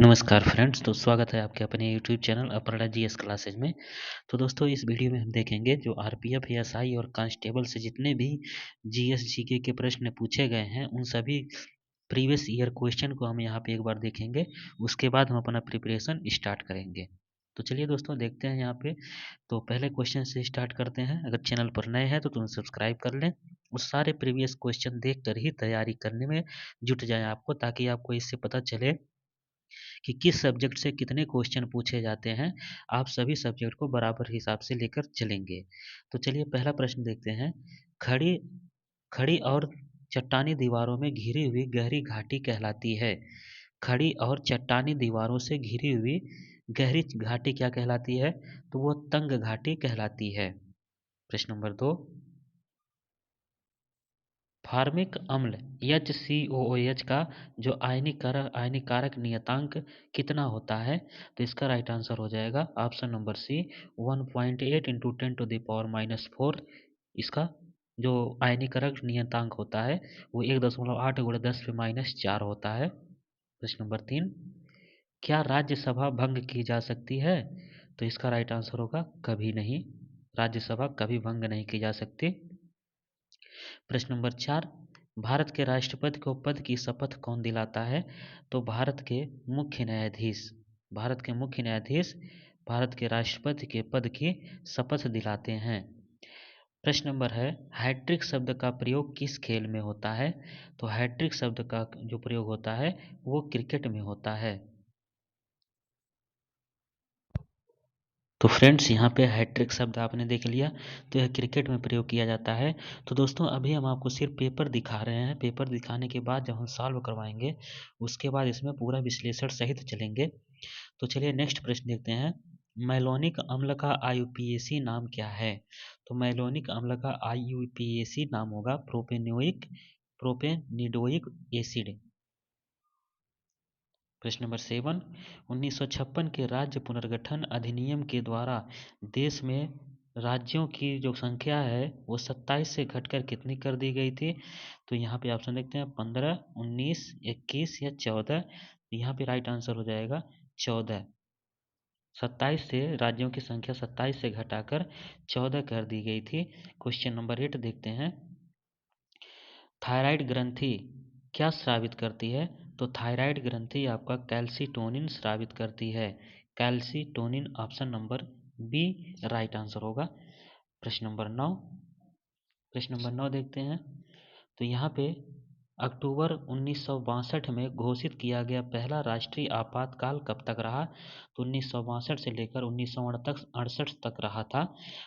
नमस्कार फ्रेंड्स, तो स्वागत है आपके अपने YouTube channel Aparna GS classes में। तो दोस्तों, इस वीडियो में हम देखेंगे जो आरपीएफ, एएसआई और कांस्टेबल से जितने भी जीएस जीके के प्रश्न पूछे गए हैं, उन सभी प्रीवियस ईयर क्वेश्चन को हम यहाँ पे एक बार देखेंगे। उसके बाद हम अपना प्रिपरेशन स्टार्ट करेंगे। तो चलिए दोस्तों, देखते हैं यहाँ पे। तो पहले क्वेश्चन से स्टार्ट करते हैं। अगर चैनल पर नए हैं तो तुम सब्सक्राइब कर लें। उस सारे प्रीवियस क्वेश्चन देख कर ही तैयारी करने में जुट जाएं आपको, ताकि आपको इससे पता चले कि किस सब्जेक्ट से कितने क्वेश्चन पूछे जाते हैं। आप सभी सब्जेक्ट को बराबर हिसाब से लेकर चलेंगे। तो चलिए पहला प्रश्न देखते हैं। खड़ी खड़ी और चट्टानी दीवारों में घिरी हुई गहरी घाटी कहलाती है। खड़ी और चट्टानी दीवारों से घिरी हुई गहरी घाटी क्या कहलाती है? तो वो तंग घाटी कहलाती है। प्रश्न नंबर 2। फार्मिक अम्ल HCOOH का जो आयनीकारक नियतांक कितना होता है? तो इसका राइट आंसर हो जाएगा ऑप्शन नंबर सी, 1.8 इंटू 10⁻⁴। इसका जो आयनीकारक नियतांक होता है वो 1.8 गुणा 10⁻⁴ होता है। प्रश्न नंबर 3। क्या राज्यसभा भंग की जा सकती है? तो इसका राइट आंसर होगा कभी नहीं। राज्यसभा कभी भंग नहीं की जा सकती। प्रश्न नंबर 4। भारत के राष्ट्रपति को पद की शपथ कौन दिलाता है? तो भारत के मुख्य न्यायाधीश। भारत के मुख्य न्यायाधीश भारत के राष्ट्रपति के पद की शपथ दिलाते हैं। प्रश्न नंबर है, हैट्रिक शब्द का प्रयोग किस खेल में होता है? तो हैट्रिक शब्द का जो प्रयोग होता है वो क्रिकेट में होता है। तो फ्रेंड्स, यहाँ पे हैट्रिक शब्द आपने देख लिया, तो यह क्रिकेट में प्रयोग किया जाता है। तो दोस्तों, अभी हम आपको सिर्फ पेपर दिखा रहे हैं। पेपर दिखाने के बाद जब हम सॉल्व करवाएंगे, उसके बाद इसमें पूरा विश्लेषण सहित चलेंगे। तो चलिए नेक्स्ट प्रश्न देखते हैं। मैलोनिक अम्ल का IUPAC नाम क्या है? तो मैलोनिक अम्ल का IUPAC नाम होगा प्रोपेनिडोइक एसिड। प्रश्न नंबर 7। 1956 के राज्य पुनर्गठन अधिनियम के द्वारा देश में राज्यों की जो संख्या है वो 27 से घटकर कितनी कर दी गई थी? तो यहाँ पे ऑप्शन देखते हैं 15, 19, 21 या 14। यहाँ पे राइट आंसर हो जाएगा 14। 27 से राज्यों की संख्या 27 से घटाकर 14 कर दी गई थी। क्वेश्चन नंबर 8 देखते हैं। थायराइड ग्रंथि क्या स्रावित करती है? तो थायराइड ग्रंथि आपका कैल्सिटोनिन स्रावित करती है। Calcitonin option number B right answer होगा। प्रश्न नंबर 9। प्रश्न नंबर 9 देखते हैं। तो यहाँ पे अक्टूबर 1962 में घोषित किया गया पहला राष्ट्रीय आपातकाल कब तक रहा? तो 1962 से लेकर 1968 तक रहा था।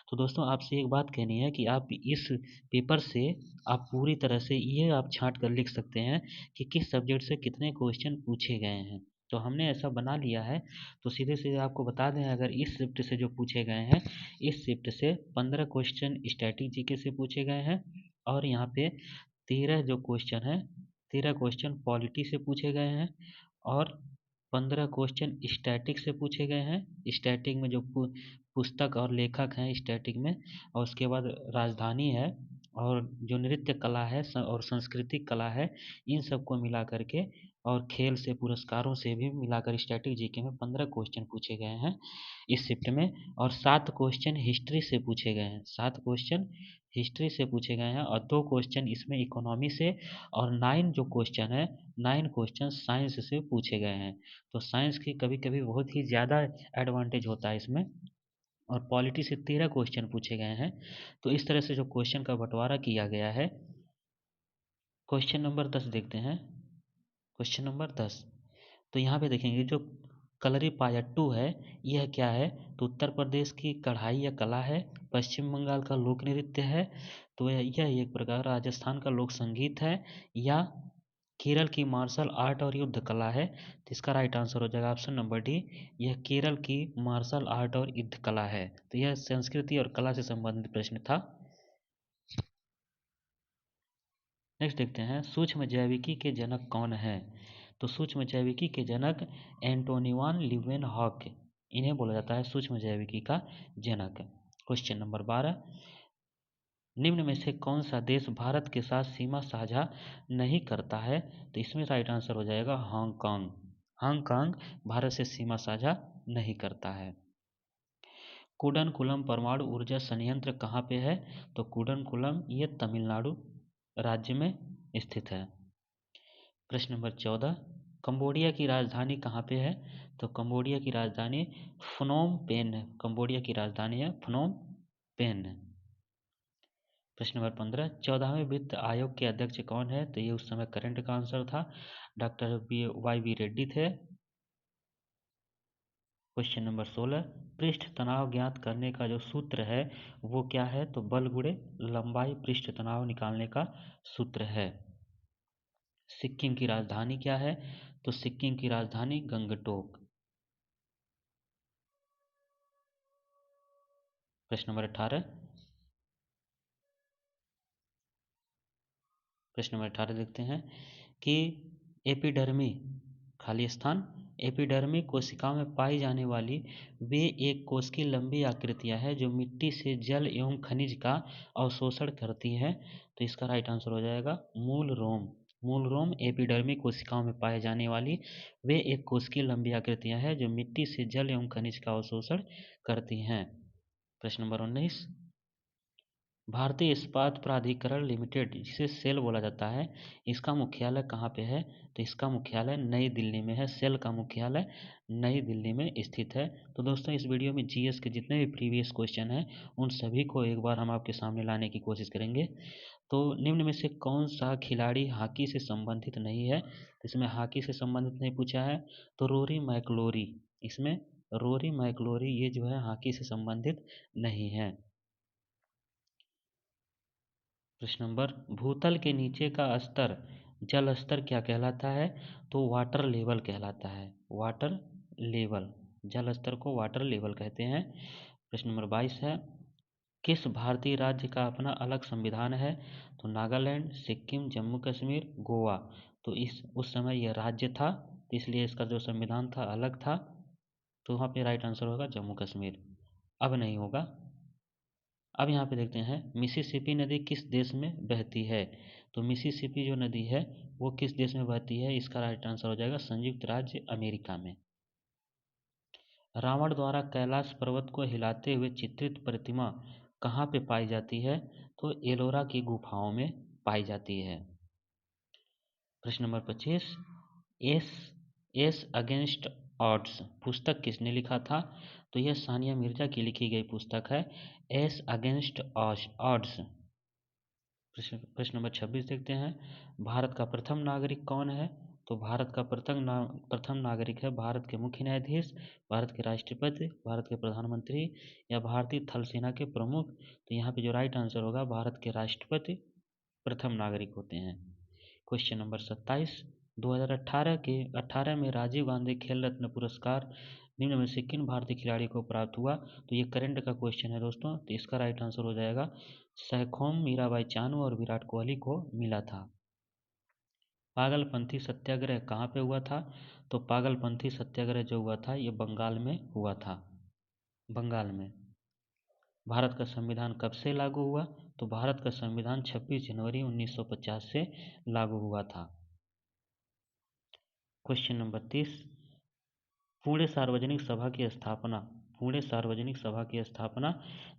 तो दोस्तों, आपसे एक बात कहनी है कि आप इस पेपर से आप पूरी तरह से ये आप छांट कर लिख सकते हैं कि किस सब्जेक्ट से कितने क्वेश्चन पूछे गए हैं। तो हमने ऐसा बना लिया है। तो सीधे सीधे आपको बता दें, अगर इस शिफ्ट से जो पूछे गए हैं, इस शिफ्ट से 15 क्वेश्चन स्टैटिक जीके से पूछे गए हैं, और यहाँ पे 13 जो क्वेश्चन है, 13 क्वेश्चन पॉलिटी से पूछे गए हैं, और 15 क्वेश्चन स्टैटिक से पूछे गए हैं। स्टैटिक में जो पुस्तक और लेखक हैं स्टैटिक में, और उसके बाद राजधानी है, और जो नृत्य कला है और सांस्कृतिक कला है, इन सबको मिला करके, और खेल से पुरस्कारों से भी मिलाकर स्टैटिक जीके में 15 क्वेश्चन पूछे गए हैं इस शिफ्ट में। और 7 क्वेश्चन हिस्ट्री से पूछे गए हैं। 7 क्वेश्चन हिस्ट्री से पूछे गए हैं, और 2 क्वेश्चन इसमें इकोनॉमी से, और 9 जो क्वेश्चन है, 9 क्वेश्चन साइंस से पूछे गए हैं। तो साइंस की कभी कभी बहुत ही ज़्यादा एडवांटेज होता है इसमें। और पॉलिटी से 13 क्वेश्चन पूछे गए हैं। तो इस तरह से जो क्वेश्चन का बंटवारा किया गया है। क्वेश्चन नंबर 10 देखते हैं। Question number 10। तो यहाँ पे देखेंगे जो कलरीपायट्टू है, यह क्या है? तो उत्तर प्रदेश की कढ़ाई या कला है, पश्चिम बंगाल का लोक नृत्य है, तो यह एक प्रकार राजस्थान का लोक संगीत है, या केरल की मार्शल आर्ट और युद्ध कला है। तो इसका राइट आंसर हो जाएगा ऑप्शन नंबर डी, यह केरल की मार्शल आर्ट और युद्ध कला है। तो यह संस्कृति और कला से संबंधित प्रश्न था। नेक्स्ट देखते हैं, सूक्ष्म जैविकी के जनक कौन है? तो सूक्ष्म जैविकी के जनक एंटोनिवान लीवेनहॉक, इन्हें बोला जाता है सूक्ष्म जैविकी का जनक। Question number 12। निम्न में से कौन सा देश भारत के साथ सीमा साझा नहीं करता है? तो इसमें राइट आंसर हो जाएगा हांगकांग। हांगकांग भारत से सीमा साझा नहीं करता है। कुडनकुलम परमाणु ऊर्जा संयंत्र कहाँ पे है? तो कुडनकुलम ये तमिलनाडु राज्य में स्थित है। प्रश्न नंबर 14, कंबोडिया की राजधानी कहाँ पे है? तो कंबोडिया की राजधानी फनोम पेन है। कंबोडिया की राजधानी है फनोम पेन। प्रश्न नंबर 15, 14वें वित्त आयोग के अध्यक्ष कौन है? तो ये उस समय करंट का आंसर था, डॉक्टर वाई वी रेड्डी थे। क्वेश्चन नंबर 16, पृष्ठ तनाव ज्ञात करने का जो सूत्र है वो क्या है? तो बल गुणे लंबाई पृष्ठ तनाव निकालने का सूत्र है। सिक्किम की राजधानी क्या है? तो सिक्किम की राजधानी गंगटोक। प्रश्न नंबर 18, प्रश्न नंबर 18 देखते हैं कि एपिडर्मी खाली स्थान एपिडर्मी कोशिकाओं में पाई जाने वाली वे एक कोश की लंबी आकृतियां हैं जो मिट्टी से जल एवं खनिज का अवशोषण करती हैं। तो इसका राइट आंसर हो जाएगा मूल रोम। मूल रोम एपिडर्मी कोशिकाओं में पाए जाने वाली वे एक कोश की लंबी आकृतियां हैं जो मिट्टी से जल एवं खनिज का अवशोषण करती हैं। प्रश्न नंबर 19, भारतीय इस्पात प्राधिकरण लिमिटेड जिसे सेल बोला जाता है, इसका मुख्यालय कहाँ पे है? तो इसका मुख्यालय नई दिल्ली में है। सेल का मुख्यालय नई दिल्ली में स्थित है। तो दोस्तों इस वीडियो में जीएस के जितने भी प्रीवियस क्वेश्चन हैं उन सभी को एक बार हम आपके सामने लाने की कोशिश करेंगे। तो निम्न में से कौन सा खिलाड़ी हॉकी से संबंधित नहीं है? इसमें हॉकी से संबंधित नहीं पूछा है, तो रोरी मैकलोरी, इसमें रोरी मैकलोरी ये जो है हॉकी से संबंधित नहीं है। प्रश्न नंबर, भूतल के नीचे का स्तर जल स्तर क्या कहलाता है? तो वाटर लेवल कहलाता है। वाटर लेवल, जल स्तर को वाटर लेवल कहते हैं। प्रश्न नंबर 22 है, किस भारतीय राज्य का अपना अलग संविधान है? तो नागालैंड, सिक्किम, जम्मू कश्मीर, गोवा। तो इस उस समय यह राज्य था, तो इसलिए इसका जो संविधान था अलग था। तो वहाँ पे राइट आंसर होगा जम्मू कश्मीर। अब नहीं होगा। अब यहाँ पे देखते हैं मिसिसिपी नदी किस देश में बहती है? तो मिसिसिपी जो नदी है वो किस देश में बहती है? इसका राइट आंसर हो जाएगा संयुक्त राज्य अमेरिका में। रावण द्वारा कैलाश पर्वत को हिलाते हुए चित्रित प्रतिमा कहाँ पे पाई जाती है? तो एलोरा की गुफाओं में पाई जाती है। प्रश्न number 25, S S against odds पुस्तक किसने लिखा था? तो यह सानिया मिर्जा की लिखी गई पुस्तक है, एस अगेंस्ट ऑड्स। प्रश्न नंबर 26 देखते हैं, भारत का प्रथम नागरिक कौन है? तो भारत का प्रथम नागरिक है भारत के मुख्य न्यायाधीश, भारत के राष्ट्रपति, भारत के प्रधानमंत्री या भारतीय थल सेना के प्रमुख। तो यहाँ पे जो राइट आंसर होगा भारत के राष्ट्रपति प्रथम नागरिक होते हैं। क्वेश्चन नंबर 27, 2018 के 18 में राजीव गांधी खेल रत्न पुरस्कार निम्न में से किन भारतीय खिलाड़ी को प्राप्त हुआ? तो ये करंट का क्वेश्चन है दोस्तों, तो इसका राइट आंसर हो जाएगा सैखोम मीराबाई चानू और विराट कोहली को मिला था। पागलपंथी सत्याग्रह कहाँ पे हुआ था? तो पागलपंथी सत्याग्रह जो हुआ था ये बंगाल में हुआ था। बंगाल में। भारत का संविधान कब से लागू हुआ? तो भारत का संविधान 26 जनवरी 1950 से लागू हुआ था। क्वेश्चन नंबर 30, पुणे सार्वजनिक सभा की स्थापना पुणे सार्वजनिक सभा की स्थापना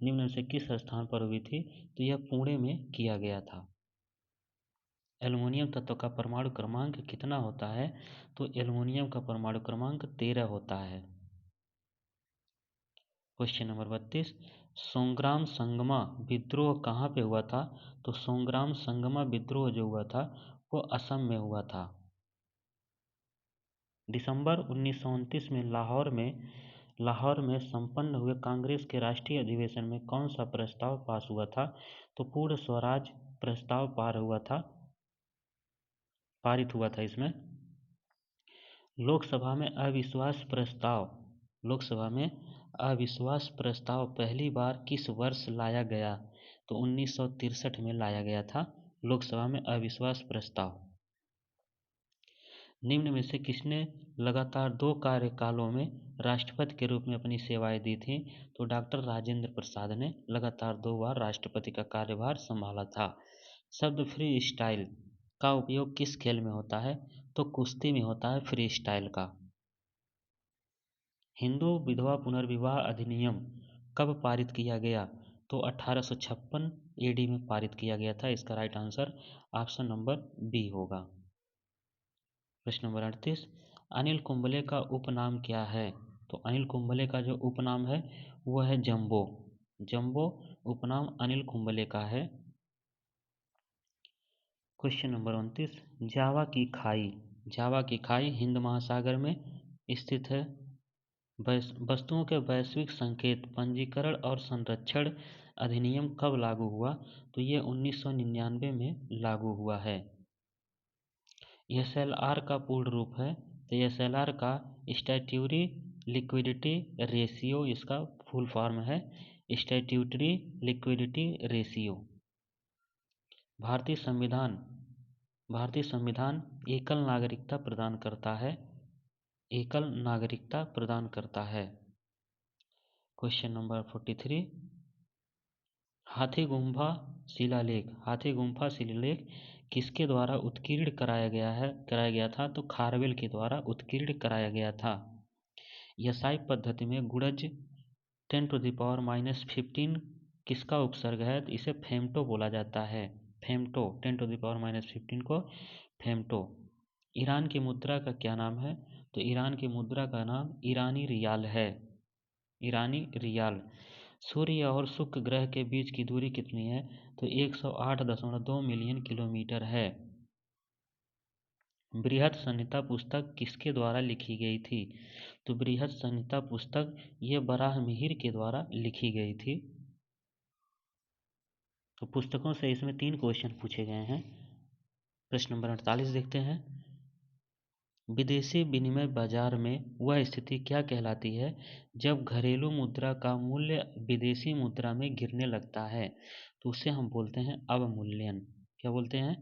निम्न में से किस स्थान पर हुई थी? तो यह पुणे में किया गया था। एल्युमिनियम तत्व का परमाणु क्रमांक कितना होता है? तो एल्युमिनियम का परमाणु क्रमांक 13 होता है। क्वेश्चन नंबर 32, सोंग्राम संगमा विद्रोह कहाँ पे हुआ था? तो सोंग्राम संगमा विद्रोह जो हुआ था वो असम में हुआ था। दिसंबर 1929 में लाहौर में संपन्न हुए कांग्रेस के राष्ट्रीय अधिवेशन में कौन सा प्रस्ताव पास हुआ था? तो पूर्ण स्वराज प्रस्ताव पारित हुआ था इसमें। लोकसभा में अविश्वास प्रस्ताव पहली बार किस वर्ष लाया गया? तो 1963 में लाया गया था लोकसभा में अविश्वास प्रस्ताव। निम्न में से किसने लगातार 2 कार्यकालों में राष्ट्रपति के रूप में अपनी सेवाएं दी थीं? तो डॉक्टर राजेंद्र प्रसाद ने लगातार 2 बार राष्ट्रपति का कार्यभार संभाला था। शब्द फ्री स्टाइल का उपयोग किस खेल में होता है? तो कुश्ती में होता है फ्री स्टाइल का। हिंदू विधवा पुनर्विवाह अधिनियम कब पारित किया गया? तो 1856 एडी में पारित किया गया था। इसका right answer option number B होगा। प्रश्न नंबर 38, अनिल कुंबले का उपनाम क्या है? तो अनिल कुंबले का जो उपनाम है वह है जंबो। जंबो उपनाम अनिल कुंबले का है। क्वेश्चन नंबर 29, जावा की खाई। जावा की खाई हिंद महासागर में स्थित है। वस्तुओं के वैश्विक संकेत पंजीकरण और संरक्षण अधिनियम कब लागू हुआ? तो ये 1999 में लागू हुआ है। एसएलआर का पूर्ण रूप है, तो एसएलआर का स्टैट्यूटरी लिक्विडिटी रेशियो इसका फुल फॉर्म है। Statutory liquidity ratio. भारतीय संविधान एकल नागरिकता प्रदान करता है। एकल नागरिकता प्रदान करता है। क्वेश्चन नंबर 43, हाथीगुम्फा शिलालेख किसके द्वारा उत्कीर्ण कराया गया था? तो खारवेल के द्वारा उत्कीर्ण कराया गया था। यसाई पद्धति में गुणज 10⁻⁻15 किसका उपसर्ग है? तो इसे फेम्टो बोला जाता है। फेम्टो 10⁻⁻15 को फेम्टो। ईरान की मुद्रा का क्या नाम है? तो ईरान की मुद्रा का नाम ईरानी रियाल है। ईरानी रियाल। सूर्य और शुक्र ग्रह के बीच की दूरी कितनी है? तो 108.2 मिलियन किलोमीटर है। बृहत संहिता पुस्तक किसके द्वारा लिखी गई थी? तो बृहत संहिता पुस्तक ये वराहमिहिर के द्वारा लिखी गई थी। तो पुस्तकों से इसमें 3 क्वेश्चन पूछे गए हैं। प्रश्न नंबर 48 देखते हैं। विदेशी विनिमय बाजार में वह स्थिति क्या कहलाती है जब घरेलू मुद्रा का मूल्य विदेशी मुद्रा में गिरने लगता है? तो उसे हम बोलते हैं अवमूल्यन। क्या बोलते हैं?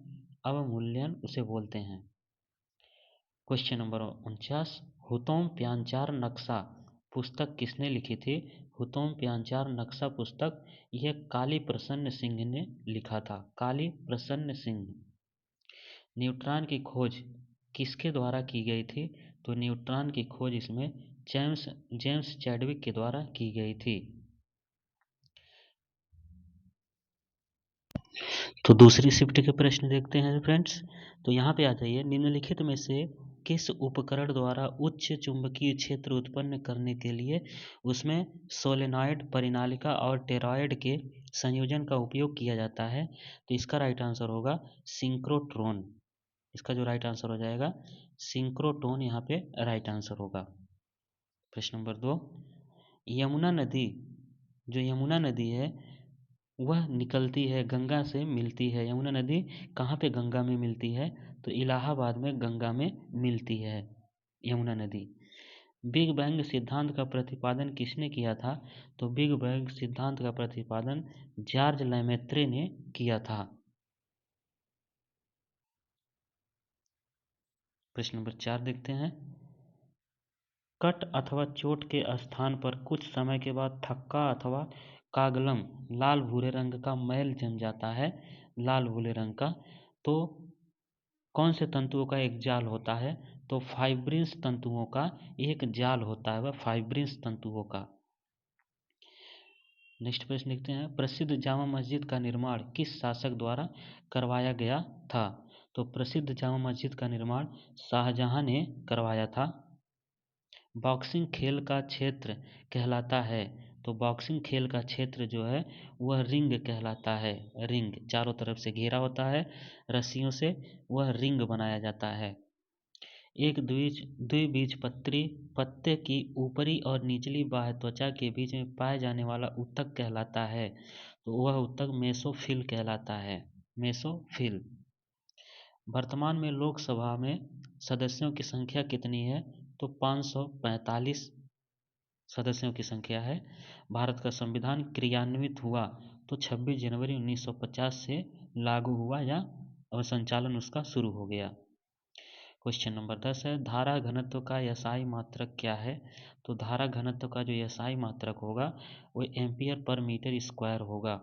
अवमूल्यन उसे बोलते हैं। क्वेश्चन नंबर 49, हुतोम प्याचार नक्शा पुस्तक किसने लिखी थी? हुतोम प्याचार नक्शा पुस्तक यह काली प्रसन्न सिंह ने लिखा था। काली प्रसन्न सिंह। न्यूट्रॉन की खोज किसके द्वारा की गई थी? तो न्यूट्रॉन की खोज इसमें जेम्स चैडविक के द्वारा की गई थी। तो दूसरी शिफ्ट के प्रश्न देखते हैं फ्रेंड्स। तो यहाँ पे आ जाइए, निम्नलिखित में से किस उपकरण द्वारा उच्च चुंबकीय क्षेत्र उत्पन्न करने के लिए उसमें सोलेनॉइड परिनालिका और टेरॉयड के संयोजन का उपयोग किया जाता है? तो इसका राइट आंसर होगा सिंक्रोट्रॉन। इसका जो राइट आंसर हो जाएगा सिंक्रोट्रॉन यहाँ पे राइट आंसर होगा। प्रश्न नंबर 2, यमुना नदी, जो यमुना नदी है वह निकलती है गंगा से मिलती है। यमुना नदी कहाँ पे गंगा में मिलती है? तो इलाहाबाद में गंगा में मिलती है यमुना नदी। बिग बैंग सिद्धांत का प्रतिपादन किसने किया था? तो बिग बैंग सिद्धांत का प्रतिपादन जॉर्ज लेमेत्रे ने किया था। प्रश्न नंबर 4 देखते हैं। कट अथवा चोट के स्थान पर कुछ समय के बाद थक्का अथवा कागलम लाल भूरे रंग का मैल जम जाता है, लाल भूरे रंग का। तो कौन से तंतुओं का एक जाल होता है? तो फाइब्रिन्स तंतुओं का एक जाल होता है, वह फाइब्रिन्स तंतुओं का। नेक्स्ट प्रश्न देखते हैं। प्रसिद्ध जामा मस्जिद का निर्माण किस शासक द्वारा करवाया गया था? तो प्रसिद्ध जामा मस्जिद का निर्माण शाहजहां ने करवाया था। बॉक्सिंग खेल का क्षेत्र कहलाता है? तो बॉक्सिंग खेल का क्षेत्र जो है वह रिंग कहलाता है। रिंग चारों तरफ से घेरा होता है रस्सियों से, वह रिंग बनाया जाता है। एक द्विबीजपत्री पत्ते की ऊपरी और निचली बाह्य त्वचा के बीच में पाए जाने वाला ऊतक कहलाता है? तो वह ऊतक मेसोफिल कहलाता है। मेसोफिल। वर्तमान में लोकसभा में सदस्यों की संख्या कितनी है? तो 545 सदस्यों की संख्या है। भारत का संविधान क्रियान्वित हुआ तो 26 जनवरी 1950 से लागू हुआ या संचालन उसका शुरू हो गया। क्वेश्चन नंबर 10 है, धारा घनत्व का एसआई मात्रक क्या है? तो धारा घनत्व का जो एसआई मात्रक होगा वो एम्पियर पर मीटर स्क्वायर होगा।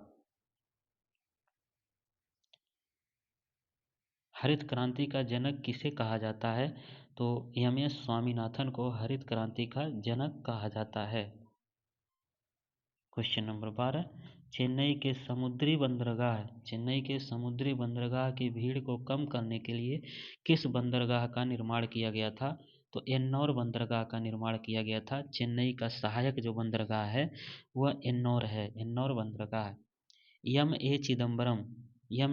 हरित क्रांति का जनक किसे कहा जाता है? तो एम.एस. स्वामीनाथन को हरित क्रांति का जनक कहा जाता है। क्वेश्चन नंबर 12, चेन्नई के समुद्री बंदरगाह की भीड़ को कम करने के लिए किस बंदरगाह का निर्माण किया गया था? तो एन्नौर बंदरगाह का निर्माण किया गया था। चेन्नई का सहायक जो बंदरगाह है वह एन्नौर है, एन्नौर बंदरगाह। एम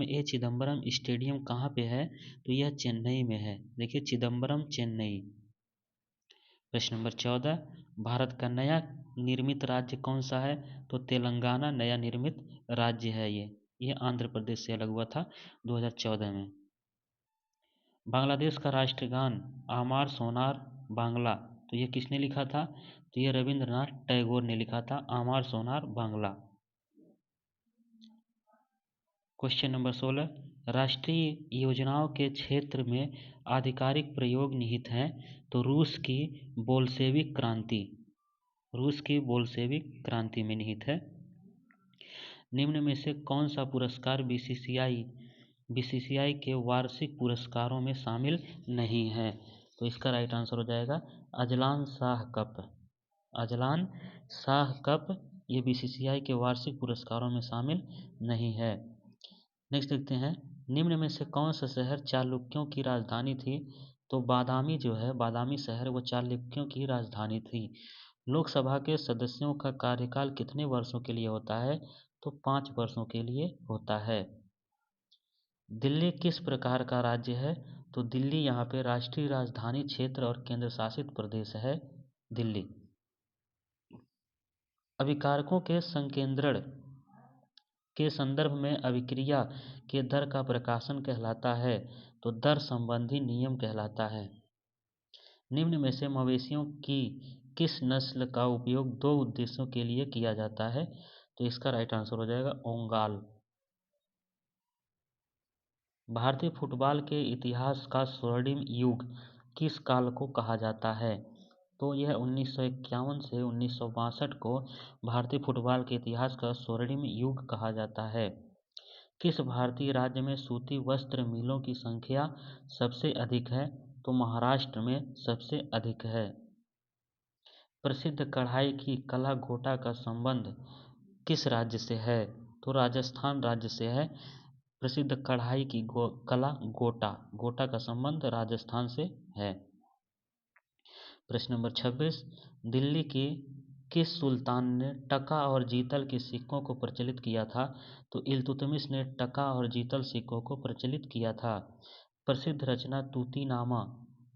ए चिदम्बरम स्टेडियम कहाँ पे है? तो यह चेन्नई में है। देखिए, चिदम्बरम चेन्नई। प्रश्न नंबर 14, भारत का नया निर्मित राज्य कौन सा है? तो तेलंगाना नया निर्मित राज्य है। ये आंध्र प्रदेश से अलग हुआ था 2014 में। बांग्लादेश का राष्ट्रगान आमार सोनार बांग्ला, तो ये किसने लिखा था? तो ये रविंद्रनाथ टैगोर ने लिखा था, आमार सोनार बांग्ला। क्वेश्चन नंबर 16, राष्ट्रीय योजनाओं के क्षेत्र में आधिकारिक प्रयोग निहित हैं। तो रूस की बोल्शेविक क्रांति में निहित है। निम्न में से कौन सा पुरस्कार बीसीसीआई के वार्षिक पुरस्कारों में शामिल नहीं है? तो इसका राइट आंसर हो जाएगा अजलान शाह कप। ये बीसीसीआई के वार्षिक पुरस्कारों में शामिल नहीं है। नेक्स्ट देखते हैं, निम्न में से कौन सा शहर चालुक्यों की राजधानी थी? तो बादामी जो है, बादामी शहर वो चालुक्यों की राजधानी थी। लोकसभा के सदस्यों का कार्यकाल कितने वर्षों के लिए होता है? तो 5 वर्षों के लिए होता है। दिल्ली किस प्रकार का राज्य है? तो दिल्ली यहाँ पे राष्ट्रीय राजधानी क्षेत्र और केंद्र शासित प्रदेश है दिल्ली। अभिकारकों के संकेंद्रण के संदर्भ में अभिक्रिया के दर का प्रकाशन कहलाता है। तो दर संबंधी नियम कहलाता है। निम्न में से मवेशियों की किस नस्ल का उपयोग 2 उद्देश्यों के लिए किया जाता है? तो इसका राइट आंसर हो जाएगा ओंगाल। भारतीय फुटबॉल के इतिहास का स्वर्णिम युग किस काल को कहा जाता है? तो यह 1951 से 1962 को भारतीय फुटबॉल के इतिहास का स्वर्णिम युग कहा जाता है। किस भारतीय राज्य में सूती वस्त्र मिलों की संख्या सबसे अधिक है? तो महाराष्ट्र में सबसे अधिक है। प्रसिद्ध कढ़ाई की कला गोटा का संबंध किस राज्य से है? तो राजस्थान राज्य से है। प्रसिद्ध कढ़ाई की कला गोटा का संबंध राजस्थान से है। प्रश्न नंबर 26, दिल्ली की किस सुल्तान ने टका और जीतल के सिक्कों को प्रचलित किया था? तो इल्तुतमिश ने टका और जीतल सिक्कों को प्रचलित किया था। प्रसिद्ध रचना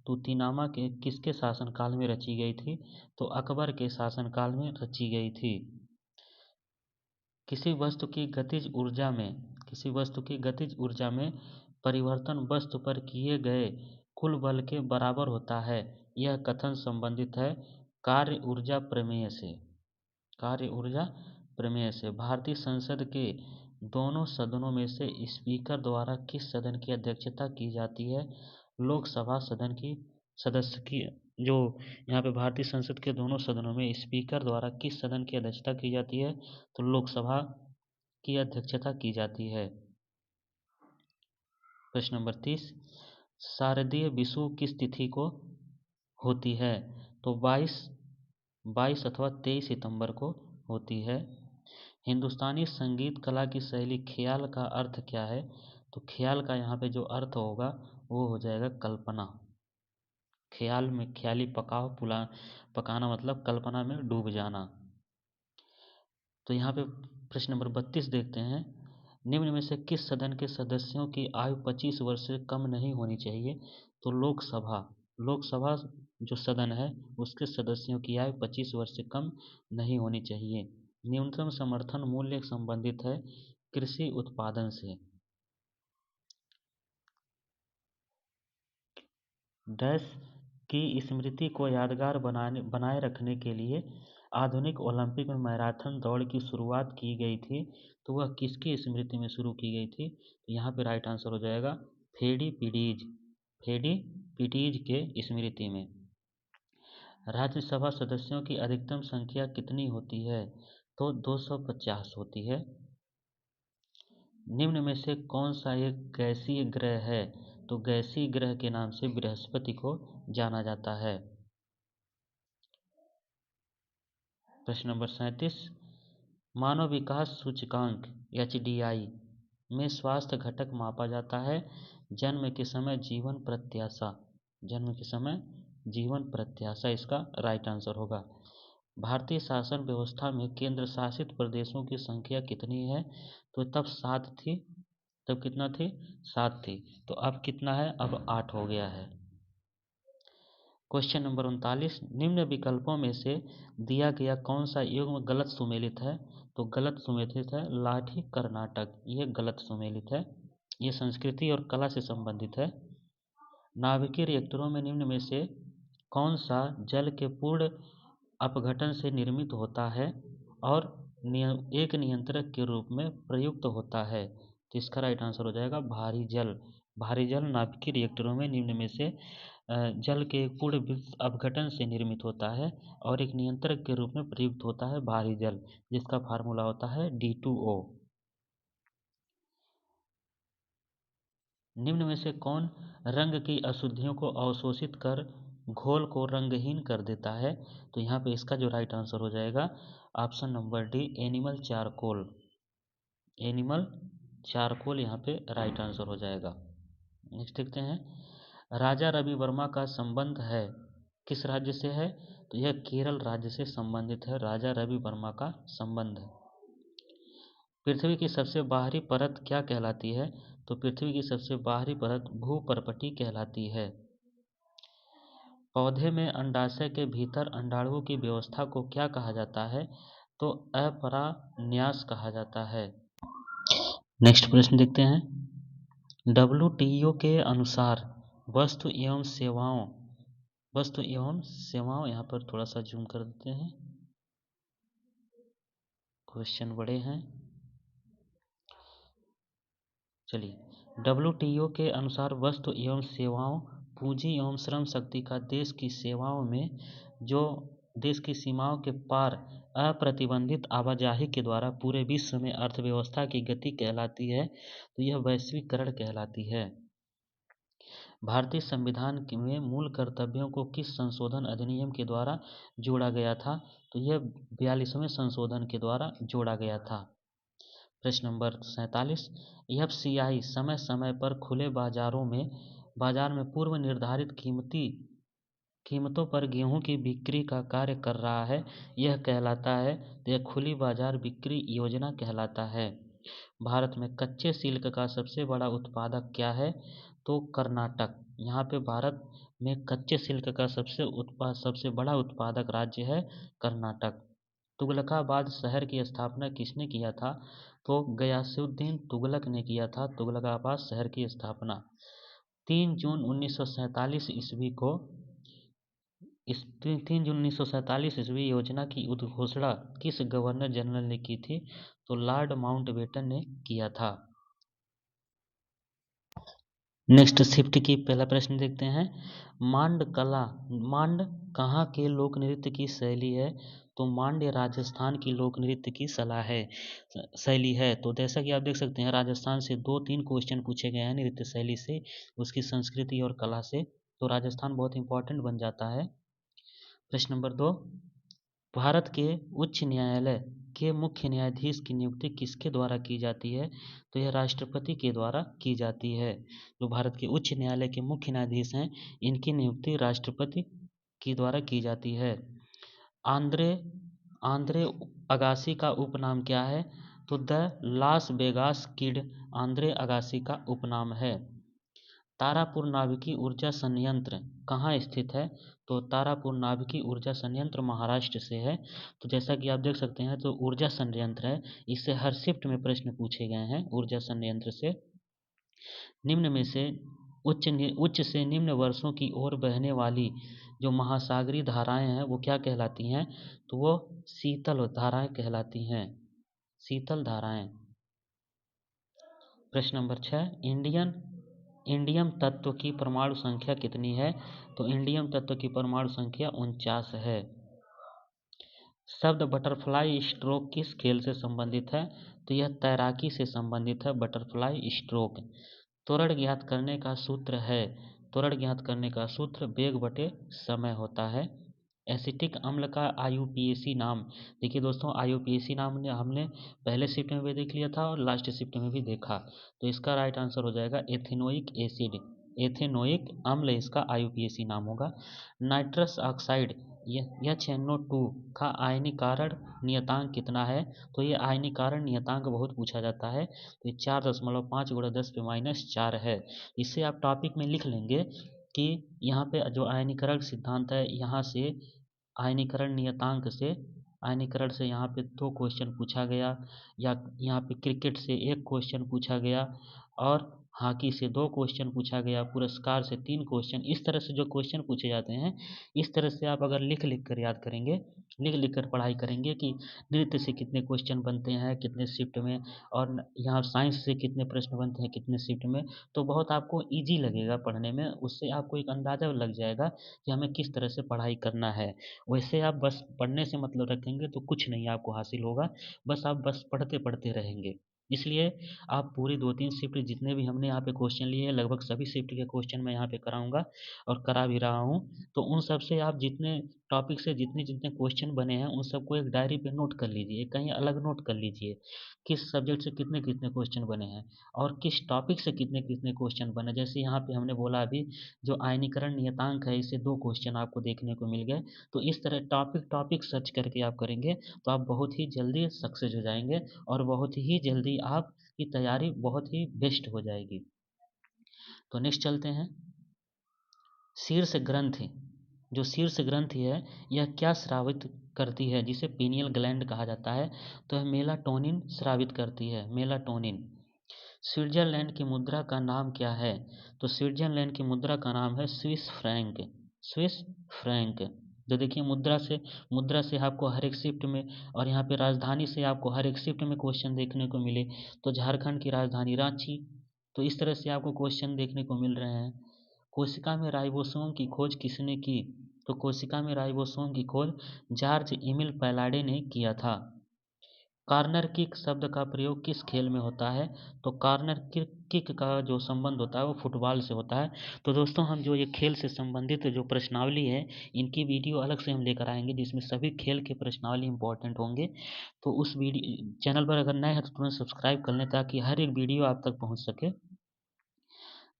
तूतीनामा के किसके शासनकाल में रची गई थी? तो अकबर के शासनकाल में रची गई थी। किसी वस्तु की गतिज ऊर्जा में परिवर्तन वस्तु पर किए गए कुल बल के बराबर होता है। यह कथन संबंधित है कार्य ऊर्जा प्रमेय से। भारतीय संसद के दोनों सदनों में से स्पीकर द्वारा किस सदन की अध्यक्षता की जाती है? लोकसभा सदन की सदस्य की जो यहाँ पे भारतीय संसद के दोनों सदनों में स्पीकर द्वारा किस सदन की अध्यक्षता की जाती है? तो लोकसभा की अध्यक्षता की जाती है। प्रश्न नंबर 30, शारदीय विषु किस तिथि को होती है? तो 22 अथवा 23 सितंबर को होती है। हिंदुस्तानी संगीत कला की शैली ख्याल का अर्थ क्या है? तो ख्याल का यहाँ पे जो अर्थ होगा वो हो जाएगा कल्पना। ख्याली पकाना मतलब कल्पना में डूब जाना। तो यहाँ पे प्रश्न नंबर 32 देखते हैं, निम्न में से किस सदन के सदस्यों की आयु 25 वर्ष से कम नहीं होनी चाहिए? तो लोकसभा जो सदन है उसके सदस्यों की आयु 25 वर्ष से कम नहीं होनी चाहिए। न्यूनतम समर्थन मूल्य संबंधित है कृषि उत्पादन से। डैश की स्मृति को यादगार बनाए रखने के लिए आधुनिक ओलंपिक में मैराथन दौड़ की शुरुआत की गई थी। तो वह किसकी स्मृति में शुरू की गई थी? तो यहाँ पे राइट आंसर हो जाएगा फेडी पिटीज के स्मृति में। राज्यसभा सदस्यों की अधिकतम संख्या कितनी होती है? तो 250 होती है। निम्न में से कौन सा एक गैसीय ग्रह है तो गैसीय ग्रह के नाम से बृहस्पति को जाना जाता है। प्रश्न नंबर 37, मानव विकास सूचकांक HDI में स्वास्थ्य घटक मापा जाता है। जन्म के समय जीवन प्रत्याशा, जन्म के समय जीवन प्रत्याशा इसका राइट आंसर होगा। भारतीय शासन व्यवस्था में केंद्र शासित प्रदेशों की संख्या कितनी है? तो तब 7 थी, तब कितना थी? 7 थी। तो अब कितना है? अब 8 हो गया है। क्वेश्चन नंबर 39, निम्न विकल्पों में से दिया गया कौन सा युग्म गलत सुमेलित है? तो गलत सुमेलित है लाठी कर्नाटक, ये गलत सुमेलित है, ये संस्कृति और कला से संबंधित है। नाभिकीय रिएक्टरों में निम्न में से कौन सा जल के पूर्ण अपघटन से निर्मित होता है और एक नियंत्रक के रूप में प्रयुक्त होता है? तो इसका राइट आंसर हो जाएगा भारी जल। भारी जल नाभिकीय रिएक्टरों में निम्न में से जल के पूर्ण अपघटन से निर्मित होता है और एक नियंत्रक के रूप में प्रयुक्त होता है भारी जल, जिसका फार्मूला होता है D2O। निम्न में से कौन रंग की अशुद्धियों को अवशोषित कर घोल को रंगहीन कर देता है? तो यहाँ पे इसका जो राइट आंसर हो जाएगा option number D, animal charcoal. Animal charcoal यहाँ पे राइट आंसर हो जाएगा। नेक्स्ट देखते हैं, राजा रवि वर्मा का संबंध है किस राज्य से है? तो यह केरल राज्य से संबंधित है। राजा रवि वर्मा का संबंध है। पृथ्वी की सबसे बाहरी परत क्या कहलाती है? तो पृथ्वी की सबसे बाहरी परत भूपर्पटी कहलाती है। पौधे में अंडाशय के भीतर अंडाणुओं की व्यवस्था को क्या कहा जाता है? तो अपरान्यास कहा जाता है। नेक्स्ट प्रश्न देखते हैं, WTO के अनुसार वस्तु एवं सेवाओं, यहाँ पर थोड़ा सा जूम कर देते हैं, क्वेश्चन बड़े हैं। चलिए, WTO के अनुसार वस्तु एवं सेवाओं, पूंजी एवं श्रम शक्ति का देश की सेवाओं में जो देश की सीमाओं के पार अप्रतिबंधित आवाजाही के द्वारा पूरे विश्व में अर्थव्यवस्था की गति कहलाती है। तो यह वैश्वीकरण कहलाती है। भारतीय संविधान में मूल कर्तव्यों को किस संशोधन अधिनियम के द्वारा जोड़ा गया था? तो यह 42वें संशोधन के द्वारा जोड़ा गया था। प्रश्न नंबर 47, FCI समय समय पर खुले बाजार में पूर्व निर्धारित कीमतों पर गेहूं की बिक्री का कार्य कर रहा है, यह कहलाता है, तो यह खुली बाजार बिक्री योजना कहलाता है। भारत में कच्चे सिल्क का सबसे बड़ा उत्पादक क्या है? तो कर्नाटक। यहाँ पे भारत में कच्चे सिल्क का सबसे बड़ा उत्पादक राज्य है कर्नाटक। तुगलकाबाद शहर की स्थापना किसने किया था? तो गयासुद्दीन तुगलक ने किया था तुगलकाबाद शहर की स्थापना। 3 जून 1947 ईस्वी को 3 जून 1947 ईस्वी योजना की उद्घोषणा किस गवर्नर जनरल ने की थी? तो लॉर्ड माउंटबेटन ने किया था। नेक्स्ट शिफ्ट की पहला प्रश्न देखते हैं, मांड कहाँ के लोक नृत्य की शैली है? तो मांड्य राजस्थान की लोक नृत्य की शैली है। तो जैसा कि आप देख सकते हैं, राजस्थान से 2-3 क्वेश्चन पूछे गए हैं नृत्य शैली से, उसकी संस्कृति और कला से, तो राजस्थान बहुत इंपॉर्टेंट बन जाता है। प्रश्न नंबर 2, भारत के उच्च न्यायालय के मुख्य न्यायाधीश की नियुक्ति किसके द्वारा की जाती है? तो यह राष्ट्रपति के द्वारा की जाती है। जो भारत के उच्च न्यायालय के मुख्य न्यायाधीश हैं, इनकी नियुक्ति राष्ट्रपति के द्वारा की जाती है। आंद्रे अगासी का उपनाम क्या है? तो the Las Vegas kid Andre Agassi का उपनाम है। तारापुर नाभिकीय ऊर्जा संयंत्र कहाँ स्थित है? तो तारापुर नाभिकीय ऊर्जा संयंत्र महाराष्ट्र से है। तो जैसा कि आप देख सकते हैं, तो ऊर्जा संयंत्र है, इससे हर शिफ्ट में प्रश्न पूछे गए हैं ऊर्जा संयंत्र से। निम्न में से उच्च से निम्न वर्षों की ओर बहने वाली जो महासागरीय धाराएं हैं वो क्या कहलाती हैं? तो वो शीतल धाराएं कहलाती हैं, शीतल धाराएं। प्रश्न नंबर 6, इंडियम तत्व की परमाणु संख्या कितनी है? तो इंडियम तत्व की परमाणु संख्या 49 है। शब्द बटरफ्लाई स्ट्रोक किस खेल से संबंधित है? तो यह तैराकी से संबंधित है, बटरफ्लाई स्ट्रोक। त्वरण ज्ञात करने का सूत्र है, त्वरण ज्ञात करने का सूत्र वेग बटे समय होता है। एसिटिक अम्ल का आईयूपीएसी नाम, देखिए दोस्तों आईयूपीएसी नाम ने हमने पहले शिफ्ट में भी देख लिया था और लास्ट शिफ्ट में भी देखा, तो इसका राइट आंसर हो जाएगा एथेनोइक एसिड, एथेनोइक अम्ल इसका आईयूपीएसी नाम होगा। नाइट्रस ऑक्साइड NO2 का आयनीकरण नियतांक कितना है, तो ये आयनीकरण नियतांक बहुत पूछा जाता है, तो ये 4.5 × 10⁻⁴ है। इससे आप टॉपिक में लिख लेंगे कि यहाँ पे जो आयनीकरण सिद्धांत है, यहाँ से आयनीकरण नियतांक से, आयनीकरण से यहाँ पे 2 क्वेश्चन पूछा गया, या यहाँ पे क्रिकेट से 1 क्वेश्चन पूछा गया, और हॉकी से 2 क्वेश्चन पूछा गया, पुरस्कार से 3 क्वेश्चन, इस तरह से जो क्वेश्चन पूछे जाते हैं, इस तरह से आप अगर लिख लिख कर याद करेंगे, लिख लिख कर पढ़ाई करेंगे कि नृत्य से कितने क्वेश्चन बनते हैं कितने शिफ्ट में, और यहाँ साइंस से कितने प्रश्न बनते हैं कितने शिफ्ट में, तो बहुत आपको ईजी लगेगा पढ़ने में, उससे आपको एक अंदाज़ा लग जाएगा कि हमें किस तरह से पढ़ाई करना है। वैसे आप बस पढ़ने से मतलब रखेंगे तो कुछ नहीं आपको हासिल होगा, आप बस पढ़ते पढ़ते रहेंगे। इसलिए आप पूरी 2-3 शिफ्ट जितने भी हमने यहाँ पे क्वेश्चन लिए हैं, लगभग सभी शिफ्ट के क्वेश्चन मैं यहाँ पे कराऊंगा और करा भी रहा हूँ, तो उन सब से आप जितने टॉपिक से जितने जितने क्वेश्चन बने हैं उन सबको एक डायरी पे नोट कर लीजिए, कहीं अलग नोट कर लीजिए, किस सब्जेक्ट से कितने कितने क्वेश्चन बने हैं और किस टॉपिक से कितने कितने क्वेश्चन बने। जैसे यहाँ पे हमने बोला अभी जो आयनीकरण नियतांक है, इससे 2 क्वेश्चन आपको देखने को मिल गए, तो इस तरह टॉपिक टॉपिक सर्च करके आप करेंगे तो आप बहुत ही जल्दी सक्सेस हो जाएंगे और बहुत ही जल्दी आपकी तैयारी बहुत ही बेस्ट हो जाएगी। तो नेक्स्ट चलते हैं। शीर्ष ग्रंथि, जो शीर्ष ग्रंथि है यह क्या स्रावित करती है, जिसे पीनियल ग्लैंड कहा जाता है, तो यह मेलाटोनिन स्रावित करती है, मेलाटोनिन। स्विट्जरलैंड की मुद्रा का नाम क्या है, तो स्विट्जरलैंड की मुद्रा का नाम है स्विस फ्रैंक, स्विस फ्रैंक। तो देखिए मुद्रा से आपको हर एक शिफ्ट में, और यहाँ पे राजधानी से आपको हर एक शिफ्ट में क्वेश्चन देखने को मिले, तो झारखंड की राजधानी रांची, तो इस तरह से आपको क्वेश्चन देखने को मिल रहे हैं। कोशिका में राइबोसोम की खोज किसने की, तो कोशिका में राइबोसोम की खोज जॉर्ज एमिल पैलाडे ने किया था। कॉर्नर किक शब्द का प्रयोग किस खेल में होता है, तो कॉर्नर किक का जो संबंध होता है वो फुटबॉल से होता है। तो दोस्तों हम जो ये खेल से संबंधित जो प्रश्नावली है, इनकी वीडियो अलग से हम लेकर आएंगे जिसमें सभी खेल के प्रश्नावली इंपॉर्टेंट होंगे, तो उस वीडियो चैनल पर अगर नए हैं तो तुरंत सब्सक्राइब कर लें ताकि हर एक वीडियो आप तक पहुँच सके।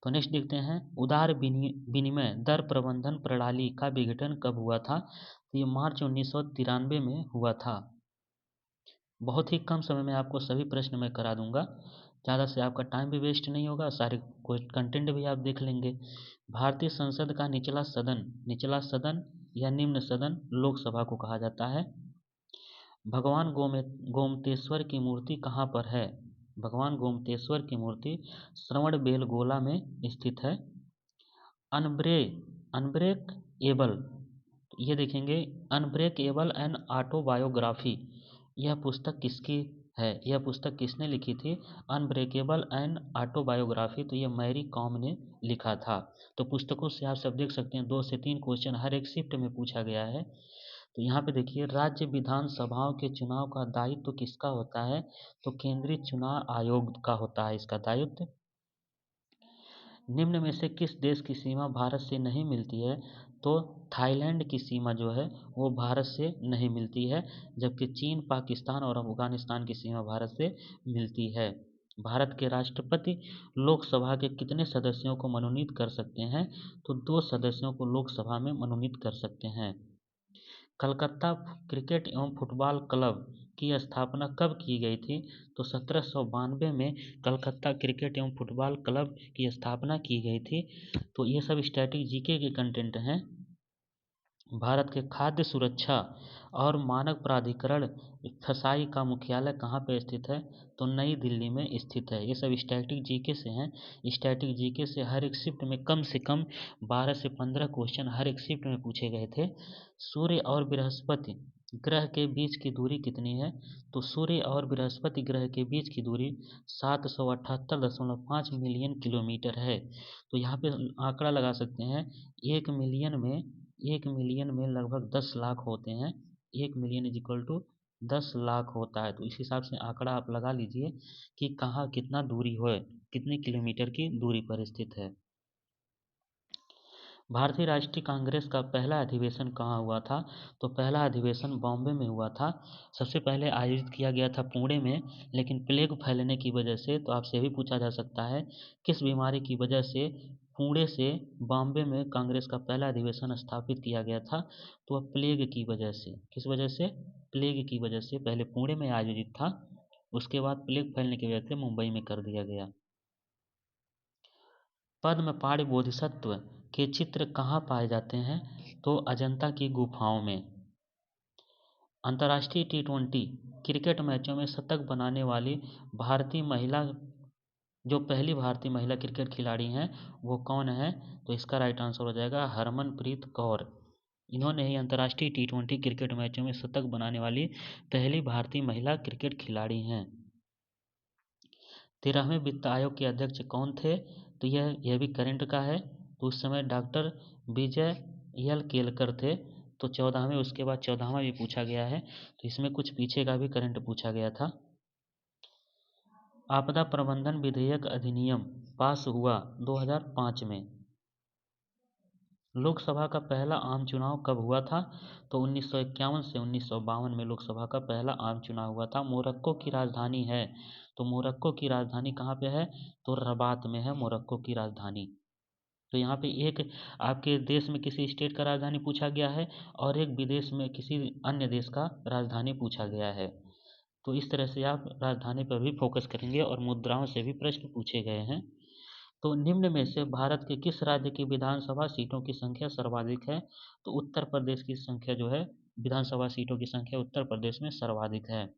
तो नेक्स्ट देखते हैं, उदार विनिमय दर प्रबंधन प्रणाली का विघटन कब हुआ था, तो ये मार्च 1993 में हुआ था। बहुत ही कम समय में आपको सभी प्रश्न मैं करा दूंगा, ज़्यादा से आपका टाइम भी वेस्ट नहीं होगा, सारे कंटेंट भी आप देख लेंगे। भारतीय संसद का निचला सदन या निम्न सदन लोकसभा को कहा जाता है। भगवान गोमतेश्वर की मूर्ति कहाँ पर है, भगवान गोमतेश्वर की मूर्ति श्रवणबेलगोला में स्थित है। अनब्रे अनब्रेकएबल, ये देखेंगे, अनब्रेकएबल एंड ऑटोबायोग्राफी, यह पुस्तक किसकी है, यह पुस्तक किसने लिखी थी, अनब्रेकेबल एंड ऑटोबायोग्राफी, तो ये मैरी कॉम ने लिखा था। तो पुस्तकों से आप सब देख सकते हैं 2 से 3 क्वेश्चन हर एक शिफ्ट में पूछा गया है। तो यहाँ पे देखिए, राज्य विधानसभाओं के चुनाव का दायित्व तो किसका होता है, तो केंद्रीय चुनाव आयोग का होता है इसका दायित्व। निम्न में से किस देश की सीमा भारत से नहीं मिलती है, तो थाईलैंड की सीमा जो है वो भारत से नहीं मिलती है, जबकि चीन, पाकिस्तान और अफगानिस्तान की सीमा भारत से मिलती है। भारत के राष्ट्रपति लोकसभा के कितने सदस्यों को मनोनीत कर सकते हैं, तो 2 सदस्यों को लोकसभा में मनोनीत कर सकते हैं। कलकत्ता क्रिकेट एवं फुटबॉल क्लब की स्थापना कब की गई थी, तो 1792 में कलकत्ता क्रिकेट एवं फुटबॉल क्लब की स्थापना की गई थी। तो ये सब स्टैटिक जीके के कंटेंट हैं। भारत के खाद्य सुरक्षा और मानक प्राधिकरण फसाई का मुख्यालय कहाँ पे स्थित है, तो नई दिल्ली में स्थित है। ये सब स्टैटिक जीके से हैं। स्टैटिक जीके से हर एक शिफ्ट में कम से कम 12 से 15 क्वेश्चन हर एक शिफ्ट में पूछे गए थे। सूर्य और बृहस्पति ग्रह के बीच की दूरी कितनी है, तो सूर्य और बृहस्पति ग्रह के बीच की दूरी 778.5 मिलियन किलोमीटर है। तो यहाँ पे आंकड़ा लगा सकते हैं, 1 मिलियन में लगभग 10 लाख होते हैं। 1 million is equal to 10 lakh होता है। तो इस हिसाब से आंकड़ा आप लगा लीजिए कि कहाँ कितना दूरी है, कितने किलोमीटर की दूरी पर स्थित है। भारतीय राष्ट्रीय कांग्रेस का पहला अधिवेशन कहाँ हुआ था? तो पहला अधिवेशन बॉम्बे में हुआ था। सबसे पहले आयोजित किया गया था पुणे में, लेकिन प्लेग फैलने की वजह से, तो आपसे भी पूछा जा सकता है किस बीमारी की वजह से पुणे से बॉम्बे में कांग्रेस का पहला अधिवेशन स्थापित किया गया था? तो वह प्लेग की वजह से। किस वजह से? प्लेग की वजह से पहले पुणे में आयोजित था, उसके बाद प्लेग फैलने की वजह से मुंबई में कर दिया गया। पद्मपाणि बोधिसत्व के चित्र कहाँ पाए जाते हैं? तो अजंता की गुफाओं में। अंतर्राष्ट्रीय टी20 क्रिकेट मैचों में शतक बनाने वाली भारतीय महिला, जो पहली भारतीय महिला क्रिकेट खिलाड़ी हैं, वो कौन है? तो इसका राइट आंसर हो जाएगा हरमनप्रीत कौर। इन्होंने ही अंतर्राष्ट्रीय टी20 क्रिकेट मैचों में शतक बनाने वाली पहली भारतीय महिला क्रिकेट खिलाड़ी हैं। 13वें वित्त आयोग के अध्यक्ष कौन थे? तो यह भी करंट का है। तो उस समय डॉक्टर विजय एल केलकर थे। तो 14वें, उसके बाद 14वां भी पूछा गया है, तो इसमें कुछ पीछे का भी करंट पूछा गया था। आपदा प्रबंधन विधेयक अधिनियम पास हुआ 2005 में। लोकसभा का पहला आम चुनाव कब हुआ था? तो 1951 से 1952 में लोकसभा का पहला आम चुनाव हुआ था। मोरक्को की राजधानी है, तो मोरक्को की राजधानी कहाँ पे है? तो रबात में है मोरक्को की राजधानी। तो यहाँ पे एक आपके देश में किसी स्टेट का राजधानी पूछा गया है, और एक विदेश में किसी अन्य देश का राजधानी पूछा गया है। तो इस तरह से आप राजधानी पर भी फोकस करेंगे, और मुद्राओं से भी प्रश्न पूछे गए हैं। तो निम्न में से भारत के किस राज्य की विधानसभा सीटों की संख्या सर्वाधिक है? तो उत्तर प्रदेश की संख्या जो है, विधानसभा सीटों की संख्या उत्तर प्रदेश में सर्वाधिक है।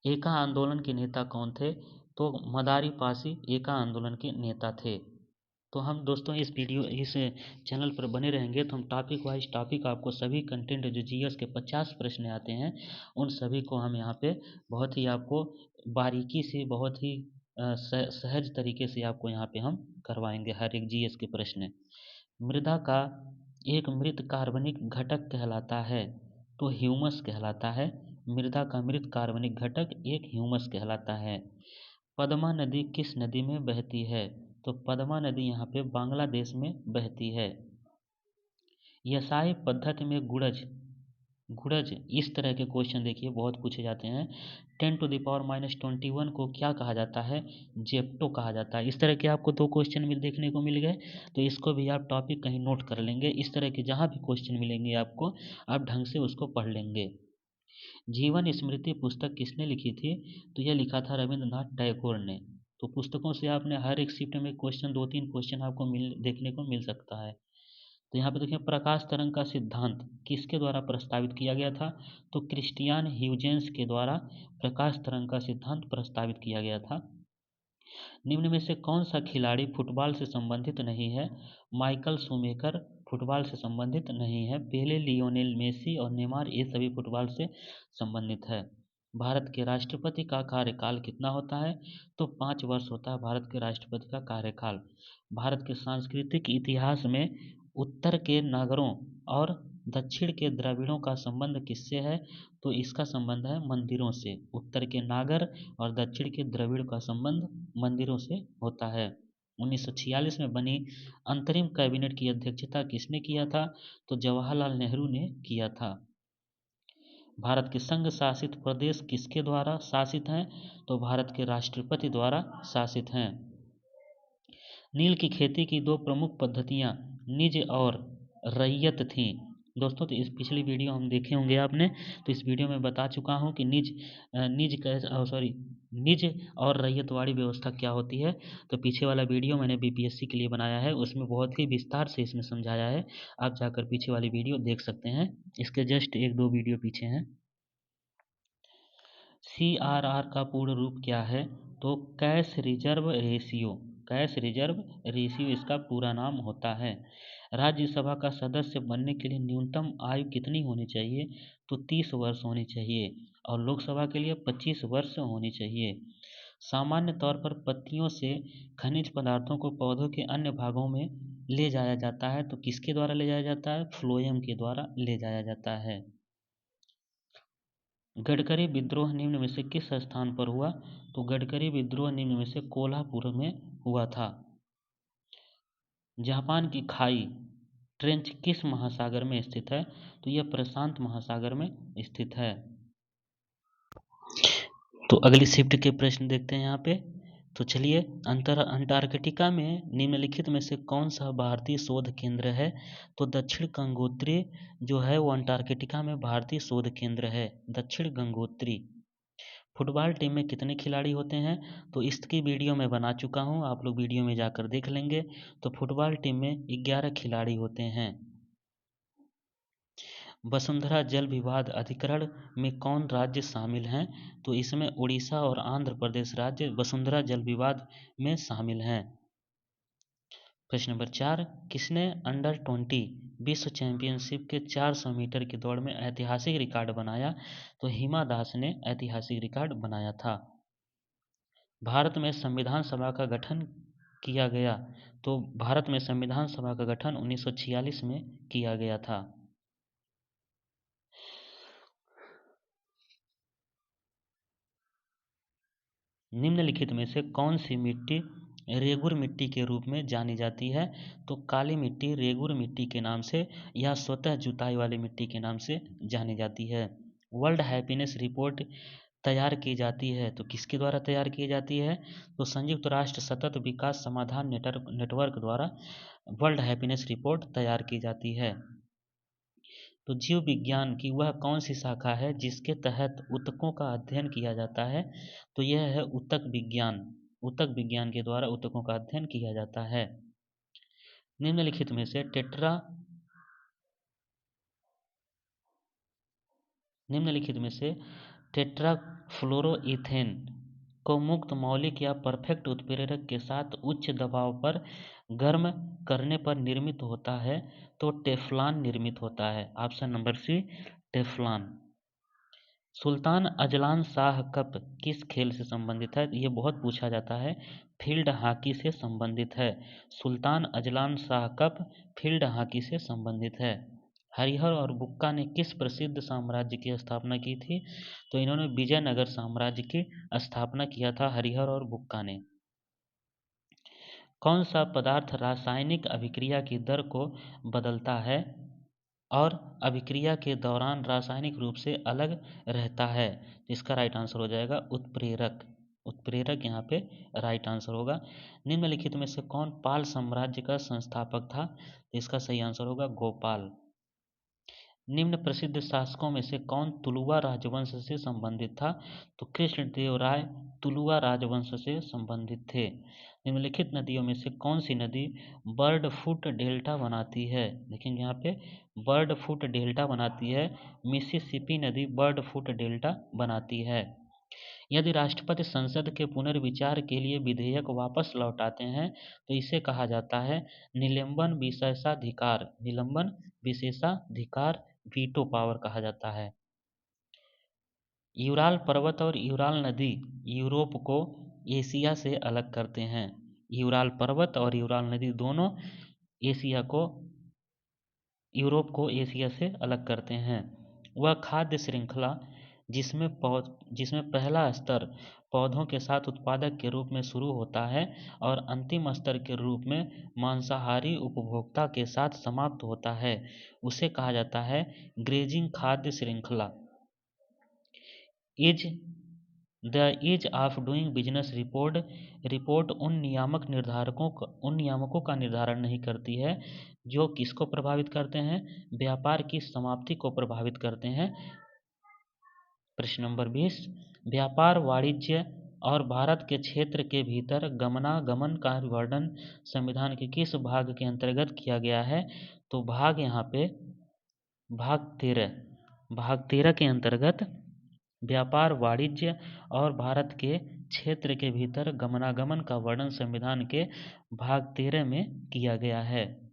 एका आंदोलन के नेता कौन थे? तो मदारी पासी एका आंदोलन के नेता थे। तो हम दोस्तों इस चैनल पर बने रहेंगे, तो हम टॉपिक वाइज टॉपिक आपको सभी कंटेंट जो जीएस के 50 प्रश्न आते हैं, उन सभी को हम यहाँ पे बहुत ही आपको बारीकी से, बहुत ही सहज तरीके से आपको यहाँ पे हम करवाएंगे हर एक जीएस के प्रश्न। मृदा का एक मृत कार्बनिक घटक कहलाता है? तो ह्यूमस कहलाता है। मृदा का मृत कार्बनिक घटक एक ह्यूमस कहलाता है। पद्मा नदी किस नदी में बहती है? तो पद्मा नदी यहाँ पे बांग्लादेश में बहती है। यसाई पद्धति में गुड़ज गुड़ज इस तरह के क्वेश्चन देखिए बहुत पूछे जाते हैं। 10⁻⁻21 को क्या कहा जाता है? जेप्टो कहा जाता है। इस तरह के आपको दो क्वेश्चन भी देखने को मिल गए, तो इसको भी आप टॉपिक कहीं नोट कर लेंगे। इस तरह के जहाँ भी क्वेश्चन मिलेंगे आपको, आप ढंग से उसको पढ़ लेंगे। जीवन स्मृति पुस्तक किसने लिखी थी? तो यह लिखा था रविंद्रनाथ टैगोर ने। तो पुस्तकों से आपने हर एक शिफ्ट में क्वेश्चन, 2-3 क्वेश्चन आपको देखने को मिल सकता है। तो यहाँ पे देखिए, प्रकाश तरंग का सिद्धांत किसके द्वारा प्रस्तावित किया गया था? तो क्रिस्टियान ह्यूजेंस के द्वारा प्रकाश तरंग का सिद्धांत प्रस्तावित किया गया था। निम्न में से कौन सा खिलाड़ी फुटबॉल से संबंधित नहीं है? माइकल शूमेकर फुटबॉल से संबंधित नहीं है। पेले, लियोनेल मेसी और नेमार ये सभी फुटबॉल से संबंधित है। भारत के राष्ट्रपति का कार्यकाल कितना होता है? तो 5 वर्ष होता है भारत के राष्ट्रपति का कार्यकाल। भारत के सांस्कृतिक इतिहास में उत्तर के नागरों और दक्षिण के द्रविड़ों का संबंध किससे है? तो इसका संबंध है मंदिरों से। उत्तर के नागर और दक्षिण के द्रविड़ का संबंध मंदिरों से होता है। 1946 में बनी अंतरिम कैबिनेट की अध्यक्षता किसने किया था? तो जवाहरलाल नेहरू ने किया था। भारत के संघ शासित प्रदेश किसके द्वारा शासित हैं? तो भारत के राष्ट्रपति द्वारा शासित हैं। नील की खेती की दो प्रमुख पद्धतियां निज और रैयत थीं। दोस्तों, तो इस पिछली वीडियो हम देखे होंगे आपने, तो इस वीडियो में बता चुका हूँ कि निज और रैयतवाड़ी व्यवस्था क्या होती है। तो पीछे वाला वीडियो मैंने बीपीएससी के लिए बनाया है, उसमें बहुत ही विस्तार से इसमें समझाया है। आप जाकर पीछे वाली वीडियो देख सकते हैं, इसके जस्ट 1-2 वीडियो पीछे हैं। सीआरआर का पूर्ण रूप क्या है? तो cash reserve ratio. Cash reserve ratio इसका पूरा नाम होता है। राज्यसभा का सदस्य बनने के लिए न्यूनतम आयु कितनी होनी चाहिए? तो 30 वर्ष होनी चाहिए, और लोकसभा के लिए 25 वर्ष होनी चाहिए। सामान्य तौर पर पत्तियों से खनिज पदार्थों को पौधों के अन्य भागों में ले जाया जाता है, तो किसके द्वारा ले जाया जाता है? फ्लोएम के द्वारा ले जाया जाता है। गडकरी विद्रोह निम्न में से किस स्थान पर हुआ? तो गडकरी विद्रोह निम्न में से कोल्हापुर में हुआ था। जापान की खाई ट्रेंच किस महासागर में स्थित है? तो यह प्रशांत महासागर में स्थित है। तो अगली शिफ्ट के प्रश्न देखते हैं यहाँ पे। तो चलिए, अंटार्कटिका में निम्नलिखित में से कौन सा भारतीय शोध केंद्र है? तो दक्षिण गंगोत्री जो है वो अंटार्कटिका में भारतीय शोध केंद्र है, दक्षिण गंगोत्री। फुटबॉल टीम में कितने खिलाड़ी होते हैं? तो इसकी वीडियो मैं बना चुका हूँ, आप लोग वीडियो में जाकर देख लेंगे। तो फुटबॉल टीम में 11 खिलाड़ी होते हैं। वसुंधरा जल विवाद अधिकरण में कौन राज्य शामिल हैं? तो इसमें उड़ीसा और आंध्र प्रदेश राज्य वसुंधरा जल विवाद में शामिल हैं। प्रश्न नंबर 4, किसने अंडर-20 विश्व चैंपियनशिप के 400 मीटर की दौड़ में ऐतिहासिक रिकॉर्ड बनाया? तो हिमा दास ने ऐतिहासिक रिकॉर्ड बनाया था। भारत में संविधान सभा का गठन किया गया? तो भारत में संविधान सभा का गठन 1946 में किया गया था। निम्नलिखित में से कौन सी मिट्टी रेगुर मिट्टी के रूप में जानी जाती है? तो काली मिट्टी रेगुर मिट्टी के नाम से या स्वतः जुताई वाली मिट्टी के नाम से जानी जाती है। वर्ल्ड हैप्पीनेस रिपोर्ट तैयार की जाती है तो किसके द्वारा तैयार की जाती है? तो संयुक्त राष्ट्र सतत विकास समाधान नेटवर्क द्वारा वर्ल्ड हैप्पीनेस रिपोर्ट तैयार की जाती है। तो जीव विज्ञान की वह कौन सी शाखा है जिसके तहत ऊतकों का अध्ययन किया जाता है? तो यह है ऊतक विज्ञान। ऊतक विज्ञान के द्वारा ऊतकों का अध्ययन किया जाता है। निम्नलिखित में से टेट्राफ्लोरोइथेन को मुक्त मौलिक या परफेक्ट उत्प्रेरक के साथ उच्च दबाव पर गर्म करने पर निर्मित होता है? तो टेफ्लॉन निर्मित होता है। Option number C, Teflon. Sultan Azlan Shah Cup किस खेल से संबंधित है? ये बहुत पूछा जाता है। फील्ड हॉकी से संबंधित है। सुल्तान Azlan Shah cup field hockey से संबंधित है। हरिहर और बुक्का ने किस प्रसिद्ध साम्राज्य की स्थापना की थी? तो इन्होंने विजयनगर साम्राज्य की स्थापना किया था, हरिहर और बुक्का ने। कौन सा पदार्थ रासायनिक अभिक्रिया की दर को बदलता है और अभिक्रिया के दौरान रासायनिक रूप से अलग रहता है? इसका राइट आंसर हो जाएगा उत्प्रेरक। उत्प्रेरक यहाँ पे राइट आंसर होगा। निम्नलिखित में से कौन पाल साम्राज्य का संस्थापक था? इसका सही आंसर होगा गोपाल। निम्न प्रसिद्ध शासकों में से कौन तुलुवा राजवंश से संबंधित था? तो कृष्णदेव राय तुलुवा राजवंश से संबंधित थे। निम्नलिखित नदियों में से कौन सी नदी बर्ड फुट डेल्टा बनाती है? देखेंगे यहाँ पे बर्ड फुट डेल्टा बनाती है, मिसिसिपी नदी बर्ड फुट डेल्टा बनाती है। यदि राष्ट्रपति संसद के पुनर्विचार के लिए विधेयक वापस लौटाते हैं तो इसे कहा जाता है निलंबन विशेषाधिकार। निलंबन विशेषाधिकार वीटो पावर कहा जाता है। यूराल पर्वत और यूराल नदी यूरोप को एशिया से अलग करते हैं। यूराल पर्वत और यूराल नदी दोनों एशिया को यूरोप को एशिया से अलग करते हैं। वह खाद्य श्रृंखला जिसमें पहला स्तर पौधों के साथ उत्पादक के रूप में शुरू होता है और अंतिम स्तर के रूप में मांसाहारी उपभोक्ता के साथ समाप्त होता है, उसे कहा जाता है ग्रेजिंग खाद्य श्रृंखला। Is the ease of doing business report उन नियामकों का निर्धारण नहीं करती है जो किसको प्रभावित करते हैं? व्यापार की समाप्ति को प्रभावित करते हैं। प्रश्न नंबर 20, व्यापार वाणिज्य और भारत के क्षेत्र के भीतर गमनागमन का वर्णन संविधान के किस भाग के अंतर्गत किया गया है? तो भाग यहाँ पे भाग 13 के अंतर्गत व्यापार वाणिज्य और भारत के क्षेत्र के भीतर गमनागमन का वर्णन संविधान के भाग 13 में किया गया है।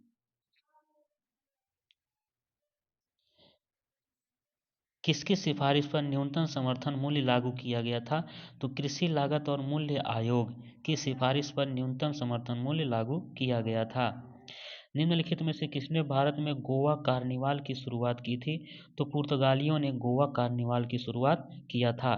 किसकी सिफारिश पर न्यूनतम समर्थन मूल्य लागू किया गया था? तो कृषि लागत और मूल्य आयोग की सिफारिश पर न्यूनतम समर्थन मूल्य लागू किया गया था। निम्नलिखित में से किसने भारत में गोवा कार्निवाल की शुरुआत की थी? तो पुर्तगालियों ने गोवा कार्निवाल की शुरुआत किया था।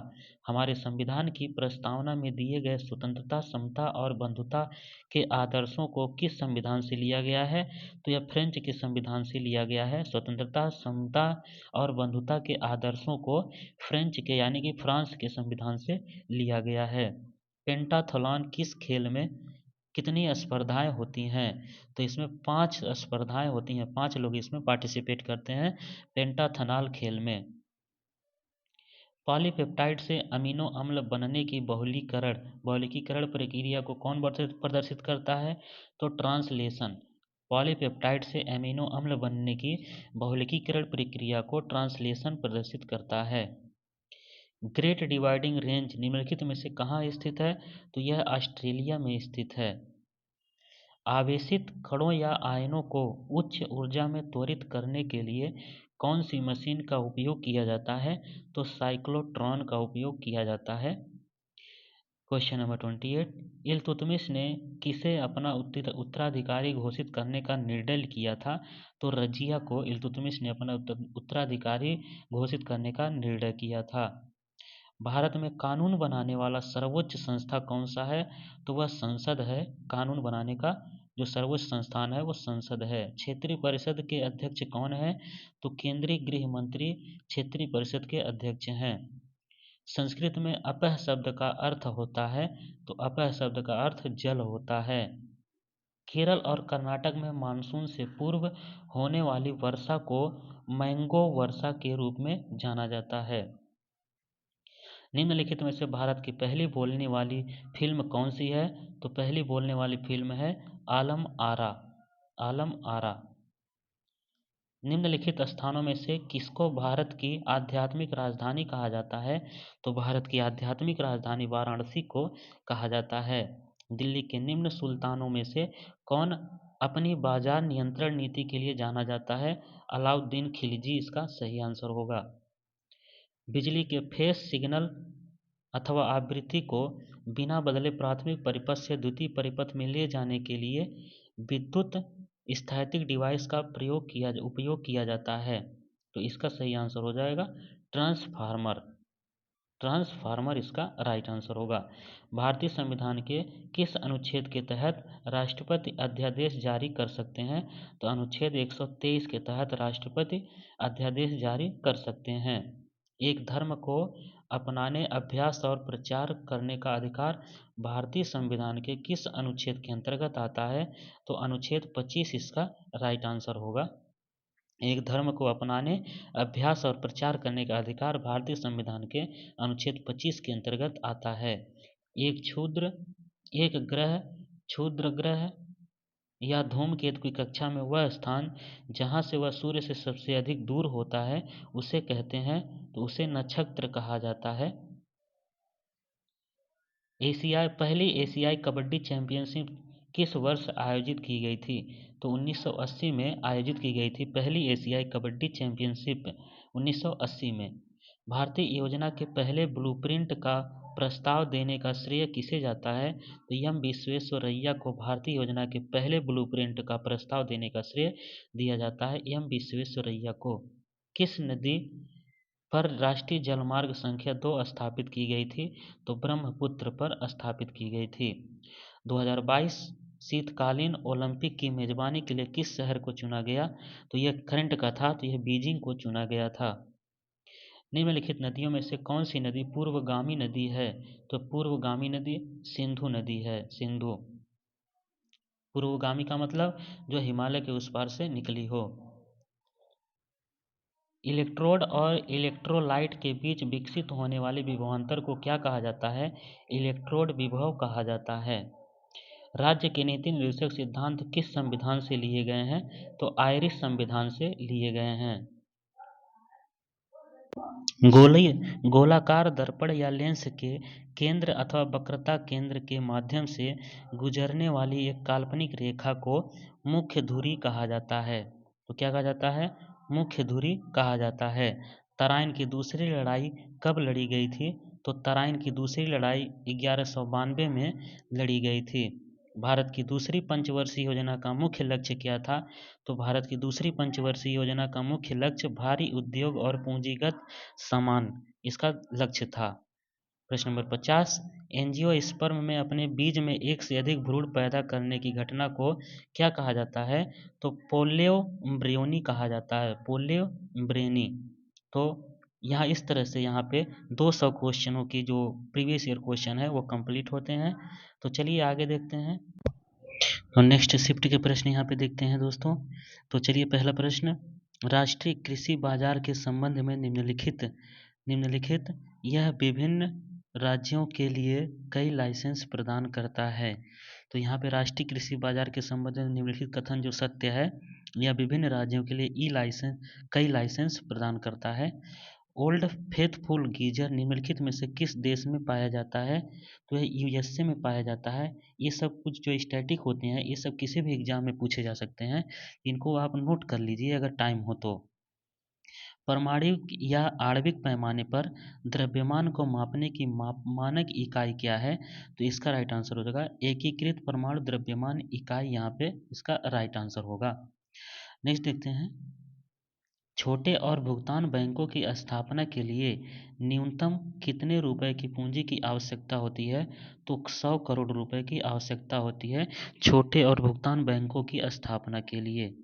हमारे संविधान की प्रस्तावना में दिए गए स्वतंत्रता, समता और बंधुता के आदर्शों को किस संविधान से लिया गया है? तो यह फ्रेंच के संविधान से लिया गया है। स्वतंत्रता, समता और बंधुता के आदर्शों को फ्रेंच के यानी कि फ्रांस के संविधान से लिया गया है। पेंटाथलॉन किस खेल में कितनी स्पर्धाएं होती हैं? तो इसमें 5 स्पर्धाएं होती हैं, 5 लोग इसमें पार्टिसिपेट करते हैं पेंटाथनॉल खेल में। पॉलीपेप्टाइड से अमीनो अम्ल बनने की बहुलकीकरण प्रक्रिया को कौन प्रदर्शित करता है? तो ट्रांसलेशन। पॉलीपेप्टाइड से अमीनो अम्ल बनने की बहुलकीकरण प्रक्रिया को ट्रांसलेशन प्रदर्शित करता है। ग्रेट डिवाइडिंग रेंज निम्नलिखित में से कहाँ स्थित है? तो यह ऑस्ट्रेलिया में स्थित है। आवेशित कणों या आयनों को उच्च ऊर्जा में त्वरित करने के लिए कौन सी मशीन का उपयोग किया जाता है? तो साइक्लोट्रॉन का उपयोग किया जाता है। क्वेश्चन नंबर 28, इल्तुतमिश ने किसे अपना उत्तराधिकारी घोषित करने का निर्णय किया था? तो रजिया को इल्तुतमिश ने अपना उत्तराधिकारी घोषित करने का निर्णय किया था। भारत में कानून बनाने वाला सर्वोच्च संस्था कौन सा है? तो वह संसद है। कानून बनाने का जो सर्वोच्च संस्थान है वो संसद है। क्षेत्रीय परिषद के अध्यक्ष कौन है? तो केंद्रीय गृह मंत्री क्षेत्रीय परिषद के अध्यक्ष हैं। संस्कृत में अपह शब्द का अर्थ होता है? तो अपह शब्द का अर्थ जल होता है। केरल और कर्नाटक में मानसून से पूर्व होने वाली वर्षा को मैंगो वर्षा के रूप में जाना जाता है। निम्नलिखित में से भारत की पहली बोलने वाली फिल्म कौन सी है? तो पहली बोलने वाली फिल्म है आलम आरा। आलम आरा। निम्नलिखित स्थानों में से किसको भारत की आध्यात्मिक राजधानी कहा जाता है? तो भारत की आध्यात्मिक राजधानी वाराणसी को कहा जाता है। दिल्ली के निम्न सुल्तानों में से कौन अपनी बाजार नियंत्रण नीति के लिए जाना जाता है? अलाउद्दीन खिलजी इसका सही आंसर होगा। बिजली के फेज सिग्नल अथवा आवृत्ति को बिना बदले प्राथमिक परिपथ से द्वितीय परिपथ में ले जाने के लिए विद्युत स्थैतिक डिवाइस का उपयोग किया जाता है। तो इसका सही आंसर हो जाएगा ट्रांसफार्मर। ट्रांसफार्मर इसका राइट आंसर होगा। भारतीय संविधान के किस अनुच्छेद के तहत राष्ट्रपति अध्यादेश जारी कर सकते हैं? तो अनुच्छेद 123 के तहत राष्ट्रपति अध्यादेश जारी कर सकते हैं। एक धर्म को अपनाने, अभ्यास और प्रचार करने का अधिकार भारतीय संविधान के किस अनुच्छेद के अंतर्गत आता है? तो अनुच्छेद 25 इसका राइट आंसर होगा। एक धर्म को अपनाने, अभ्यास और प्रचार करने का अधिकार भारतीय संविधान के अनुच्छेद 25 के अंतर्गत आता है। एक ग्रह क्षुद्र ग्रह या धूमकेतु की कक्षा में वह स्थान जहाँ से वह सूर्य से सबसे अधिक दूर होता है उसे कहते हैं, तो उसे नक्षत्र कहा जाता है। पहली एशियाई कबड्डी चैंपियनशिप किस वर्ष आयोजित की गई थी? तो 1980 में आयोजित की गई थी पहली एशियाई कबड्डी चैंपियनशिप 1980 में। भारतीय योजना के पहले ब्लूप्रिंट का प्रस्ताव देने का श्रेय किसे जाता है? तो एम विश्वेश्वरैया को भारतीय योजना के पहले ब्लूप्रिंट का प्रस्ताव देने का श्रेय दिया जाता है एम विश्वेश्वरैया को। किस नदी पर राष्ट्रीय जलमार्ग संख्या 2 स्थापित की गई थी? तो ब्रह्मपुत्र पर स्थापित की गई थी। 2022 शीतकालीन ओलंपिक की मेजबानी के लिए किस शहर को चुना गया? तो यह करंट का था, तो यह बीजिंग को चुना गया था। निम्नलिखित नदियों में से कौन सी नदी पूर्वगामी नदी है? तो पूर्वगामी नदी सिंधु नदी है। सिंधु। पूर्वगामी का मतलब जो हिमालय के उस पार से निकली हो। इलेक्ट्रोड और इलेक्ट्रोलाइट के बीच विकसित होने वाले विभवांतर को क्या कहा जाता है? इलेक्ट्रोड विभव कहा जाता है। राज्य के नीति निर्देशक सिद्धांत किस संविधान से लिए गए हैं? तो आयरिश संविधान से लिए गए हैं। गोलाकार दर्पण या लेंस के केंद्र अथवा वक्रता केंद्र के माध्यम से गुजरने वाली एक काल्पनिक रेखा को मुख्य धुरी कहा जाता है। तो क्या कहा जाता है? मुख्य धुरी कहा जाता है। तराइन की दूसरी लड़ाई कब लड़ी गई थी? तो तराइन की दूसरी लड़ाई 1192 में लड़ी गई थी। भारत की दूसरी पंचवर्षीय योजना का मुख्य लक्ष्य क्या था? तो भारत की दूसरी पंचवर्षीय योजना का मुख्य लक्ष्य भारी उद्योग और पूंजीगत समान इसका लक्ष्य था। प्रश्न नंबर 50, एंजियोस्पर्म में अपने बीज में एक से अधिक भ्रूण पैदा करने की घटना को क्या कहा जाता है? तो पोलियोम्ब्रियोनी कहा जाता है, पोलियोम्ब्रियोनी। तो यहाँ इस तरह से यहाँ पे 200 क्वेश्चनों की जो प्रीवियस ईयर क्वेश्चन है वो कंप्लीट होते हैं। तो चलिए आगे देखते हैं। तो नेक्स्ट शिफ्ट के प्रश्न यहाँ पे देखते हैं दोस्तों। तो चलिए पहला प्रश्न, राष्ट्रीय कृषि बाजार के संबंध में निम्नलिखित यह विभिन्न राज्यों के लिए कई लाइसेंस प्रदान करता है। तो यहाँ पे राष्ट्रीय कृषि बाजार के संबंध में निम्नलिखित कथन जो सत्य है, यह विभिन्न राज्यों के लिए कई लाइसेंस प्रदान करता है। ओल्ड फेथफुल गीजर निम्नलिखित में से किस देश में पाया जाता है? तो यह यूएसए में पाया जाता है। ये सब कुछ जो स्टैटिक होते हैं ये सब किसी भी एग्जाम में पूछे जा सकते हैं, इनको आप नोट कर लीजिए अगर टाइम हो तो। परमाणुक या आणविक पैमाने पर द्रव्यमान को मापने की मानक इकाई क्या है? तो इसका राइट आंसर हो जाएगा एकीकृत परमाणु द्रव्यमान इकाई, यहाँ पे इसका राइट आंसर होगा। नेक्स्ट देखते हैं, छोटे और भुगतान बैंकों की स्थापना के लिए न्यूनतम कितने रुपए की पूंजी की आवश्यकता होती है? तो 100 करोड़ रुपए की आवश्यकता होती है छोटे और भुगतान बैंकों की स्थापना के लिए।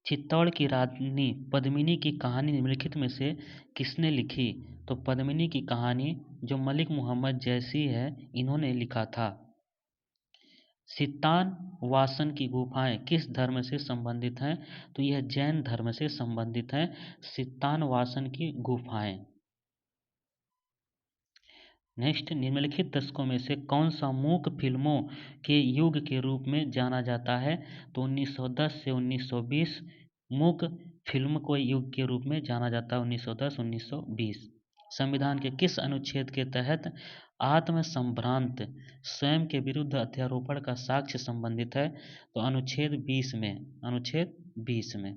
चित्तौड़ की रानी पद्मिनी की कहानी निम्नलिखित में से किसने लिखी? तो पद्मिनी की कहानी जो मलिक मोहम्मद जैसी है इन्होंने लिखा था। सितान वासन की गुफाएं किस धर्म से संबंधित हैं? तो यह जैन धर्म से संबंधित हैं, सितान वासन की गुफाएं। नेक्स्ट, निम्नलिखित दशकों में से कौन सा मूक फिल्मों के युग के रूप में जाना जाता है? तो 1910 से 1920 मूक फिल्म को युग के रूप में जाना जाता है, 1910-1920। संविधान के किस अनुच्छेद के तहत आत्म संभ्रांत स्वयं के विरुद्ध अध्यारोपण का साक्ष्य संबंधित है? तो अनुच्छेद 20 में, अनुच्छेद 20 में।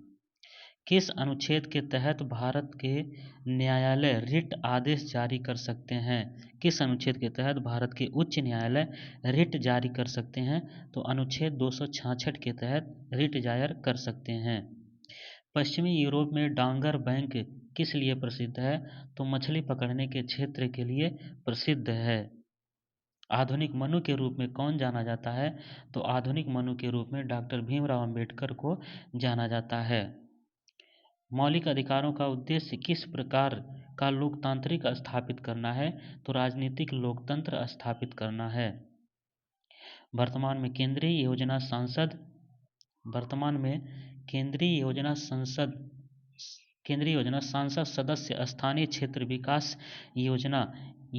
किस अनुच्छेद के तहत भारत के न्यायालय रिट आदेश जारी कर सकते हैं? किस अनुच्छेद के तहत भारत के उच्च न्यायालय रिट जारी कर सकते हैं? तो अनुच्छेद 266 के तहत रिट जारी कर सकते हैं। पश्चिमी यूरोप में डांगर बैंक किस लिए प्रसिद्ध है? तो मछली पकड़ने के क्षेत्र के लिए प्रसिद्ध है। आधुनिक मनु के रूप में कौन जाना जाता है? तो आधुनिक मनु के रूप में डॉक्टर भीमराव अंबेडकर को जाना जाता है। मौलिक अधिकारों का उद्देश्य किस प्रकार का लोकतांत्रिक स्थापित करना है? तो राजनीतिक लोकतंत्र स्थापित करना है। वर्तमान में केंद्रीय योजना सांसद सदस्य स्थानीय क्षेत्र विकास योजना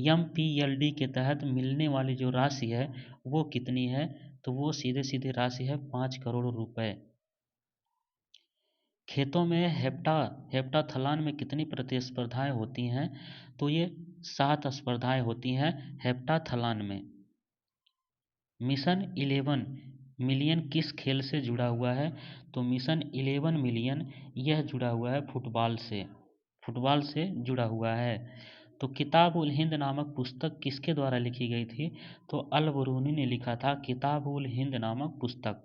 MPLD के तहत मिलने वाली जो राशि है वो कितनी है? तो वो सीधे सीधे राशि है 5 करोड़ रुपए। खेतों में हेप्टाथलन में कितनी प्रतिस्पर्धाएं होती हैं? तो ये 7 स्पर्धाएं होती हैं हेप्टाथलन में। मिशन 11 मिलियन किस खेल से जुड़ा हुआ है? तो मिशन 11 मिलियन यह जुड़ा हुआ है फुटबॉल से जुड़ा हुआ है। तो किताब उल हिंद नामक पुस्तक किसके द्वारा लिखी गई थी? तो अल बरूनी ने लिखा था किताब उल हिंद नामक पुस्तक।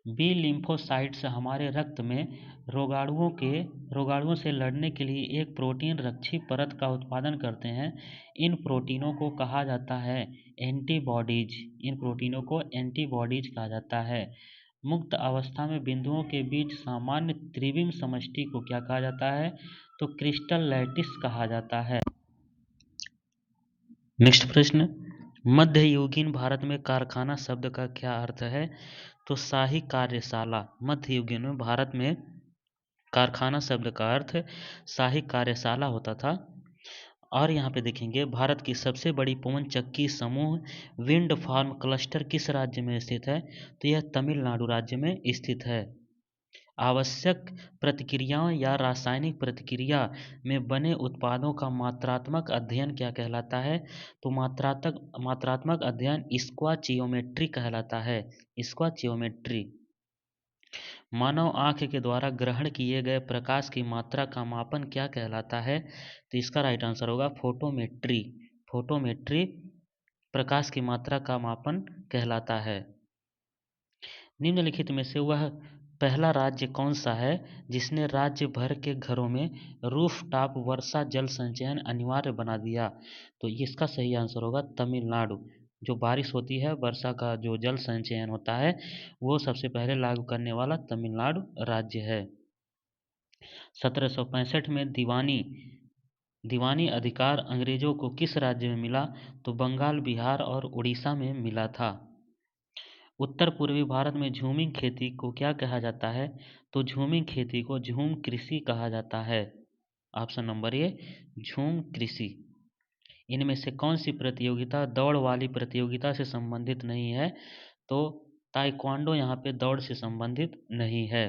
बी लिम्फोसाइट्स हमारे रक्त में रोगाणुओं से लड़ने के लिए एक प्रोटीन रक्षी परत का उत्पादन करते हैं। इन प्रोटीनों को कहा जाता है एंटीबॉडीज। इन प्रोटीनों को एंटीबॉडीज कहा जाता है। मुक्त अवस्था में बिंदुओं के बीच सामान्य त्रिविम समष्टि को क्या कहा जाता है? तो क्रिस्टल लैटिस कहा जाता है। नेक्स्ट प्रश्न, मध्ययुगीन भारत में कारखाना शब्द का क्या अर्थ है? तो शाही कार्यशाला। मध्ययुगीन में भारत में कारखाना शब्द का अर्थ शाही कार्यशाला होता था। और यहाँ पे देखेंगे भारत की सबसे बड़ी पवन चक्की समूह विंड फार्म क्लस्टर किस राज्य में स्थित है? तो यह तमिलनाडु राज्य में स्थित है। आवश्यक प्रतिक्रियाओं या रासायनिक प्रतिक्रिया में बने उत्पादों का मात्रात्मक अध्ययन क्या कहलाता है? तो मात्रात्मक अध्ययन स्टोइचियोमेट्री कहलाता है, स्टोइचियोमेट्री। मानव आँख के द्वारा ग्रहण किए गए प्रकाश की मात्रा का मापन क्या कहलाता है? तो इसका राइट आंसर होगा फोटोमेट्री। फोटोमेट्री प्रकाश की मात्रा का मापन कहलाता है। निम्नलिखित में से वह पहला राज्य कौन सा है जिसने राज्य भर के घरों में रूफटॉप वर्षा जल संचयन अनिवार्य बना दिया? तो इसका सही आंसर होगा तमिलनाडु। जो बारिश होती है, वर्षा का जो जल संचयन होता है, वो सबसे पहले लागू करने वाला तमिलनाडु राज्य है। 1765 में दीवानी अधिकार अंग्रेजों को किस राज्य में मिला? तो बंगाल, बिहार और उड़ीसा में मिला था। उत्तर पूर्वी भारत में झूमिंग खेती को क्या कहा जाता है? तो झूमिंग खेती को झूम कृषि कहा जाता है। ऑप्शन नंबर ए, झूम कृषि। इनमें से कौन सी प्रतियोगिता दौड़ वाली प्रतियोगिता से संबंधित नहीं है? तो ताइक्वांडो यहाँ पे दौड़ से संबंधित नहीं है।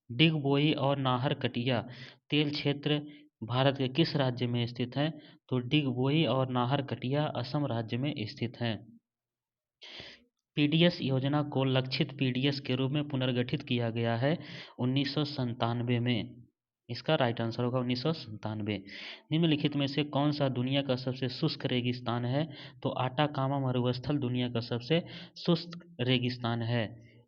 डिगबोई और नाहरकटिया तेल क्षेत्र भारत के किस राज्य में स्थित है? तो डिगबोई और नाहरकटिया असम राज्य में स्थित हैं। पीडीएस योजना को लक्षित पीडीएस के रूप में पुनर्गठित किया गया है 1997 में। इसका राइट आंसर होगा 1997। निम्नलिखित में से कौन सा दुनिया का सबसे शुष्क रेगिस्तान है? तो आटाकामा मरुस्थल दुनिया का सबसे शुष्क रेगिस्तान है।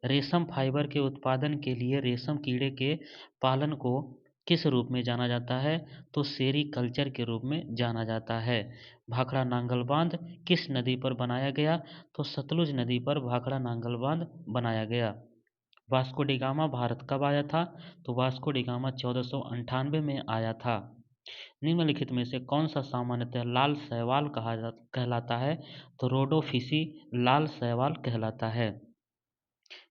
रेशम फाइबर के उत्पादन के लिए रेशम कीड़े के पालन को किस रूप में जाना जाता है? तो सेरीकल्चर के रूप में जाना जाता है। भाखड़ा नांगल बांध किस नदी पर बनाया गया? तो सतलुज नदी पर भाखड़ा नांगल बांध बनाया गया। वास्को डी गामा भारत कब आया था? तो वास्को डी गामा 1498 में आया था। निम्नलिखित में से कौन सा सामान्यतः लाल शैवाल कहलाता है? तो रोडोफिसी लाल शैवाल कहलाता है।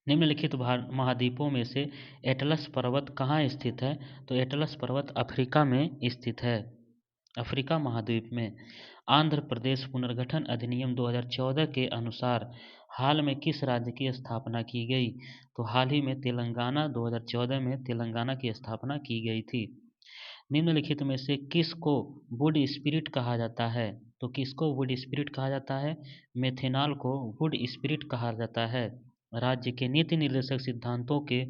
निम्नलिखित महाद्वीपों में से एटलस पर्वत कहाँ स्थित है? तो एटलस पर्वत अफ्रीका में स्थित है, अफ्रीका महाद्वीप में। आंध्र प्रदेश पुनर्गठन अधिनियम 2014 के अनुसार हाल में किस राज्य की स्थापना की गई? तो हाल ही में तेलंगाना 2014 में तेलंगाना की स्थापना की गई थी। निम्नलिखित में से किसको वुड स्पिरिट कहा जाता है? तो किसको वुड स्पिरिट कहा जाता है? मेथेनॉल को वुड स्पिरिट कहा जाता है। राज्य के नीति निर्देशक सिद्धांतों के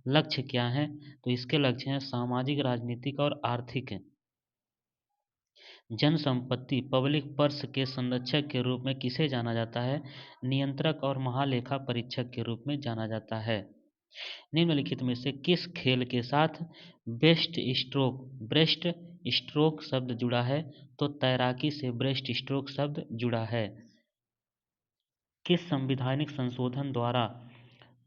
लक्ष्य क्या हैं? तो इसके लक्ष्य हैं सामाजिक, राजनीतिक और आर्थिक। जन संपत्ति पब्लिक पर्स के संरक्षक के रूप में किसे जाना जाता है? नियंत्रक और महालेखा परीक्षक के रूप में जाना जाता है। निम्नलिखित में से किस खेल के साथ ब्रेस्ट स्ट्रोक शब्द जुड़ा है? तो तैराकी से ब्रेस्ट स्ट्रोक शब्द जुड़ा है। किस संवैधानिक संशोधन द्वारा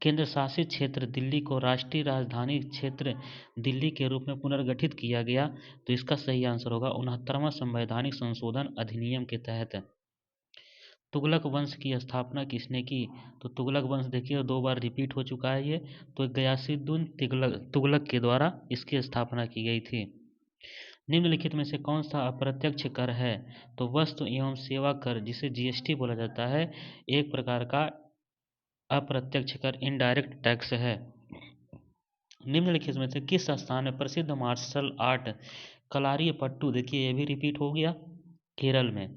केंद्र शासित क्षेत्र दिल्ली को राष्ट्रीय राजधानी क्षेत्र दिल्ली के रूप में पुनर्गठित किया गया? तो इसका सही आंसर होगा 69वां संवैधानिक संशोधन अधिनियम के तहत। तुगलक वंश की स्थापना किसने की? तो तुगलक वंश देखिए 2 बार रिपीट हो चुका है ये। तो गयासुद्दीन तुगलक के द्वारा इसकी स्थापना की गई थी। निम्नलिखित में से कौन सा अप्रत्यक्ष कर है? तो वस्तु एवं सेवा कर, जिसे जीएसटी बोला जाता है, एक प्रकार का अप्रत्यक्ष कर इनडायरेक्ट टैक्स है। निम्नलिखित में से किस स्थान में प्रसिद्ध मार्शल आर्ट कलारीपयट्टू, देखिए ये भी रिपीट हो गया, केरल में।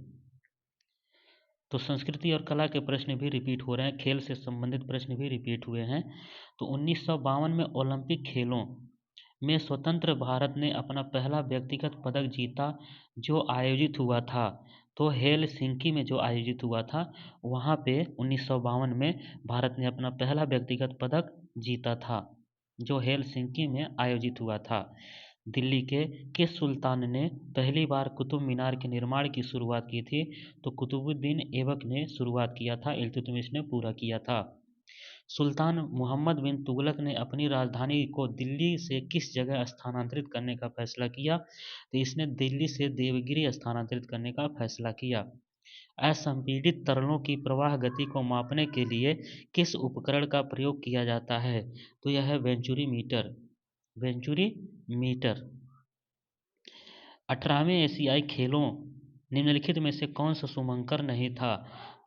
तो संस्कृति और कला के प्रश्न भी रिपीट हो रहे हैं, खेल से संबंधित प्रश्न भी रिपीट हुए हैं। तो 1952 में ओलंपिक खेलों में स्वतंत्र भारत ने अपना पहला व्यक्तिगत पदक जीता जो आयोजित हुआ था। तो हेलसिंकी में जो आयोजित हुआ था, वहाँ पे 1952 में भारत ने अपना पहला व्यक्तिगत पदक जीता था, जो हेलसिंकी में आयोजित हुआ था। दिल्ली के किस सुल्तान ने पहली बार कुतुब मीनार के निर्माण की शुरुआत की थी? तो कुतुबुद्दीन ऐबक ने शुरुआत किया था, इल्तुतमिश ने पूरा किया था। सुल्तान मुहम्मद बिन तुगलक ने अपनी राजधानी को दिल्ली से किस जगह स्थानांतरित करने का फैसला किया? तो इसने दिल्ली से देवगिरी स्थानांतरित करने का फैसला किया। असंपीड़ित तरलों की प्रवाह गति को मापने के लिए किस उपकरण का प्रयोग किया जाता है? तो यह है वेंचुरी मीटर। Venturi meter. 18वें एशियाई खेलों निम्नलिखित में से कौन सा शुभंकर नहीं था?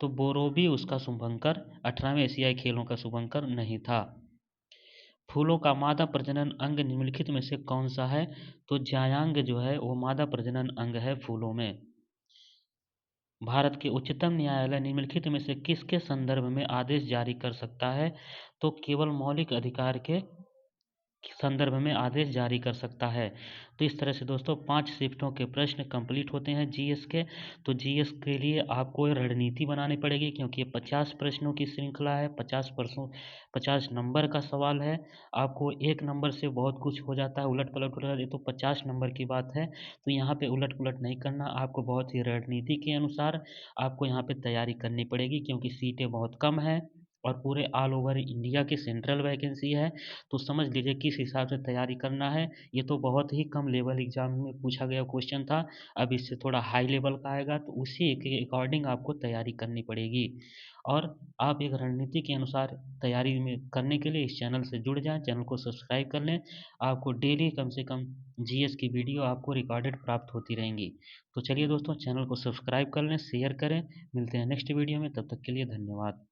तो बोरोबी उसका शुभंकर 18वें एशियाई खेलों का शुभंकर नहीं था। फूलों का मादा प्रजनन अंग निम्नलिखित में से कौन सा है? तो जायांग जो है वो मादा प्रजनन अंग है फूलों में। भारत के उच्चतम न्यायालय निम्नलिखित में से किसके संदर्भ में आदेश जारी कर सकता है? तो केवल मौलिक अधिकार के संदर्भ में आदेश जारी कर सकता है। तो इस तरह से दोस्तों 5 शिफ्टों के प्रश्न कंप्लीट होते हैं जीएस के। तो जीएस के लिए आपको रणनीति बनानी पड़ेगी, क्योंकि ये 50 प्रश्नों की श्रृंखला है, 50 नंबर का सवाल है। आपको 1 नंबर से बहुत कुछ हो जाता है, उलट पलट हो जाता है, ये तो 50 नंबर की बात है। तो यहाँ पे उलट पुलट नहीं करना, आपको बहुत ही रणनीति के अनुसार आपको यहाँ पे तैयारी करनी पड़ेगी, क्योंकि सीटें बहुत कम है और पूरे ऑल ओवर इंडिया की सेंट्रल वैकेंसी है। तो समझ लीजिए किस हिसाब से तैयारी करना है। ये तो बहुत ही कम लेवल एग्जाम में पूछा गया क्वेश्चन था, अब इससे थोड़ा हाई लेवल का आएगा, तो उसी के अकॉर्डिंग आपको तैयारी करनी पड़ेगी। और आप एक रणनीति के अनुसार तैयारी में करने के लिए इस चैनल से जुड़ जाएं, चैनल को सब्सक्राइब कर लें। आपको डेली कम से कम जीएस की वीडियो आपको रिकॉर्डेड प्राप्त होती रहेंगी। तो चलिए दोस्तों, चैनल को सब्सक्राइब कर लें, शेयर करें। मिलते हैं नेक्स्ट वीडियो में, तब तक के लिए धन्यवाद।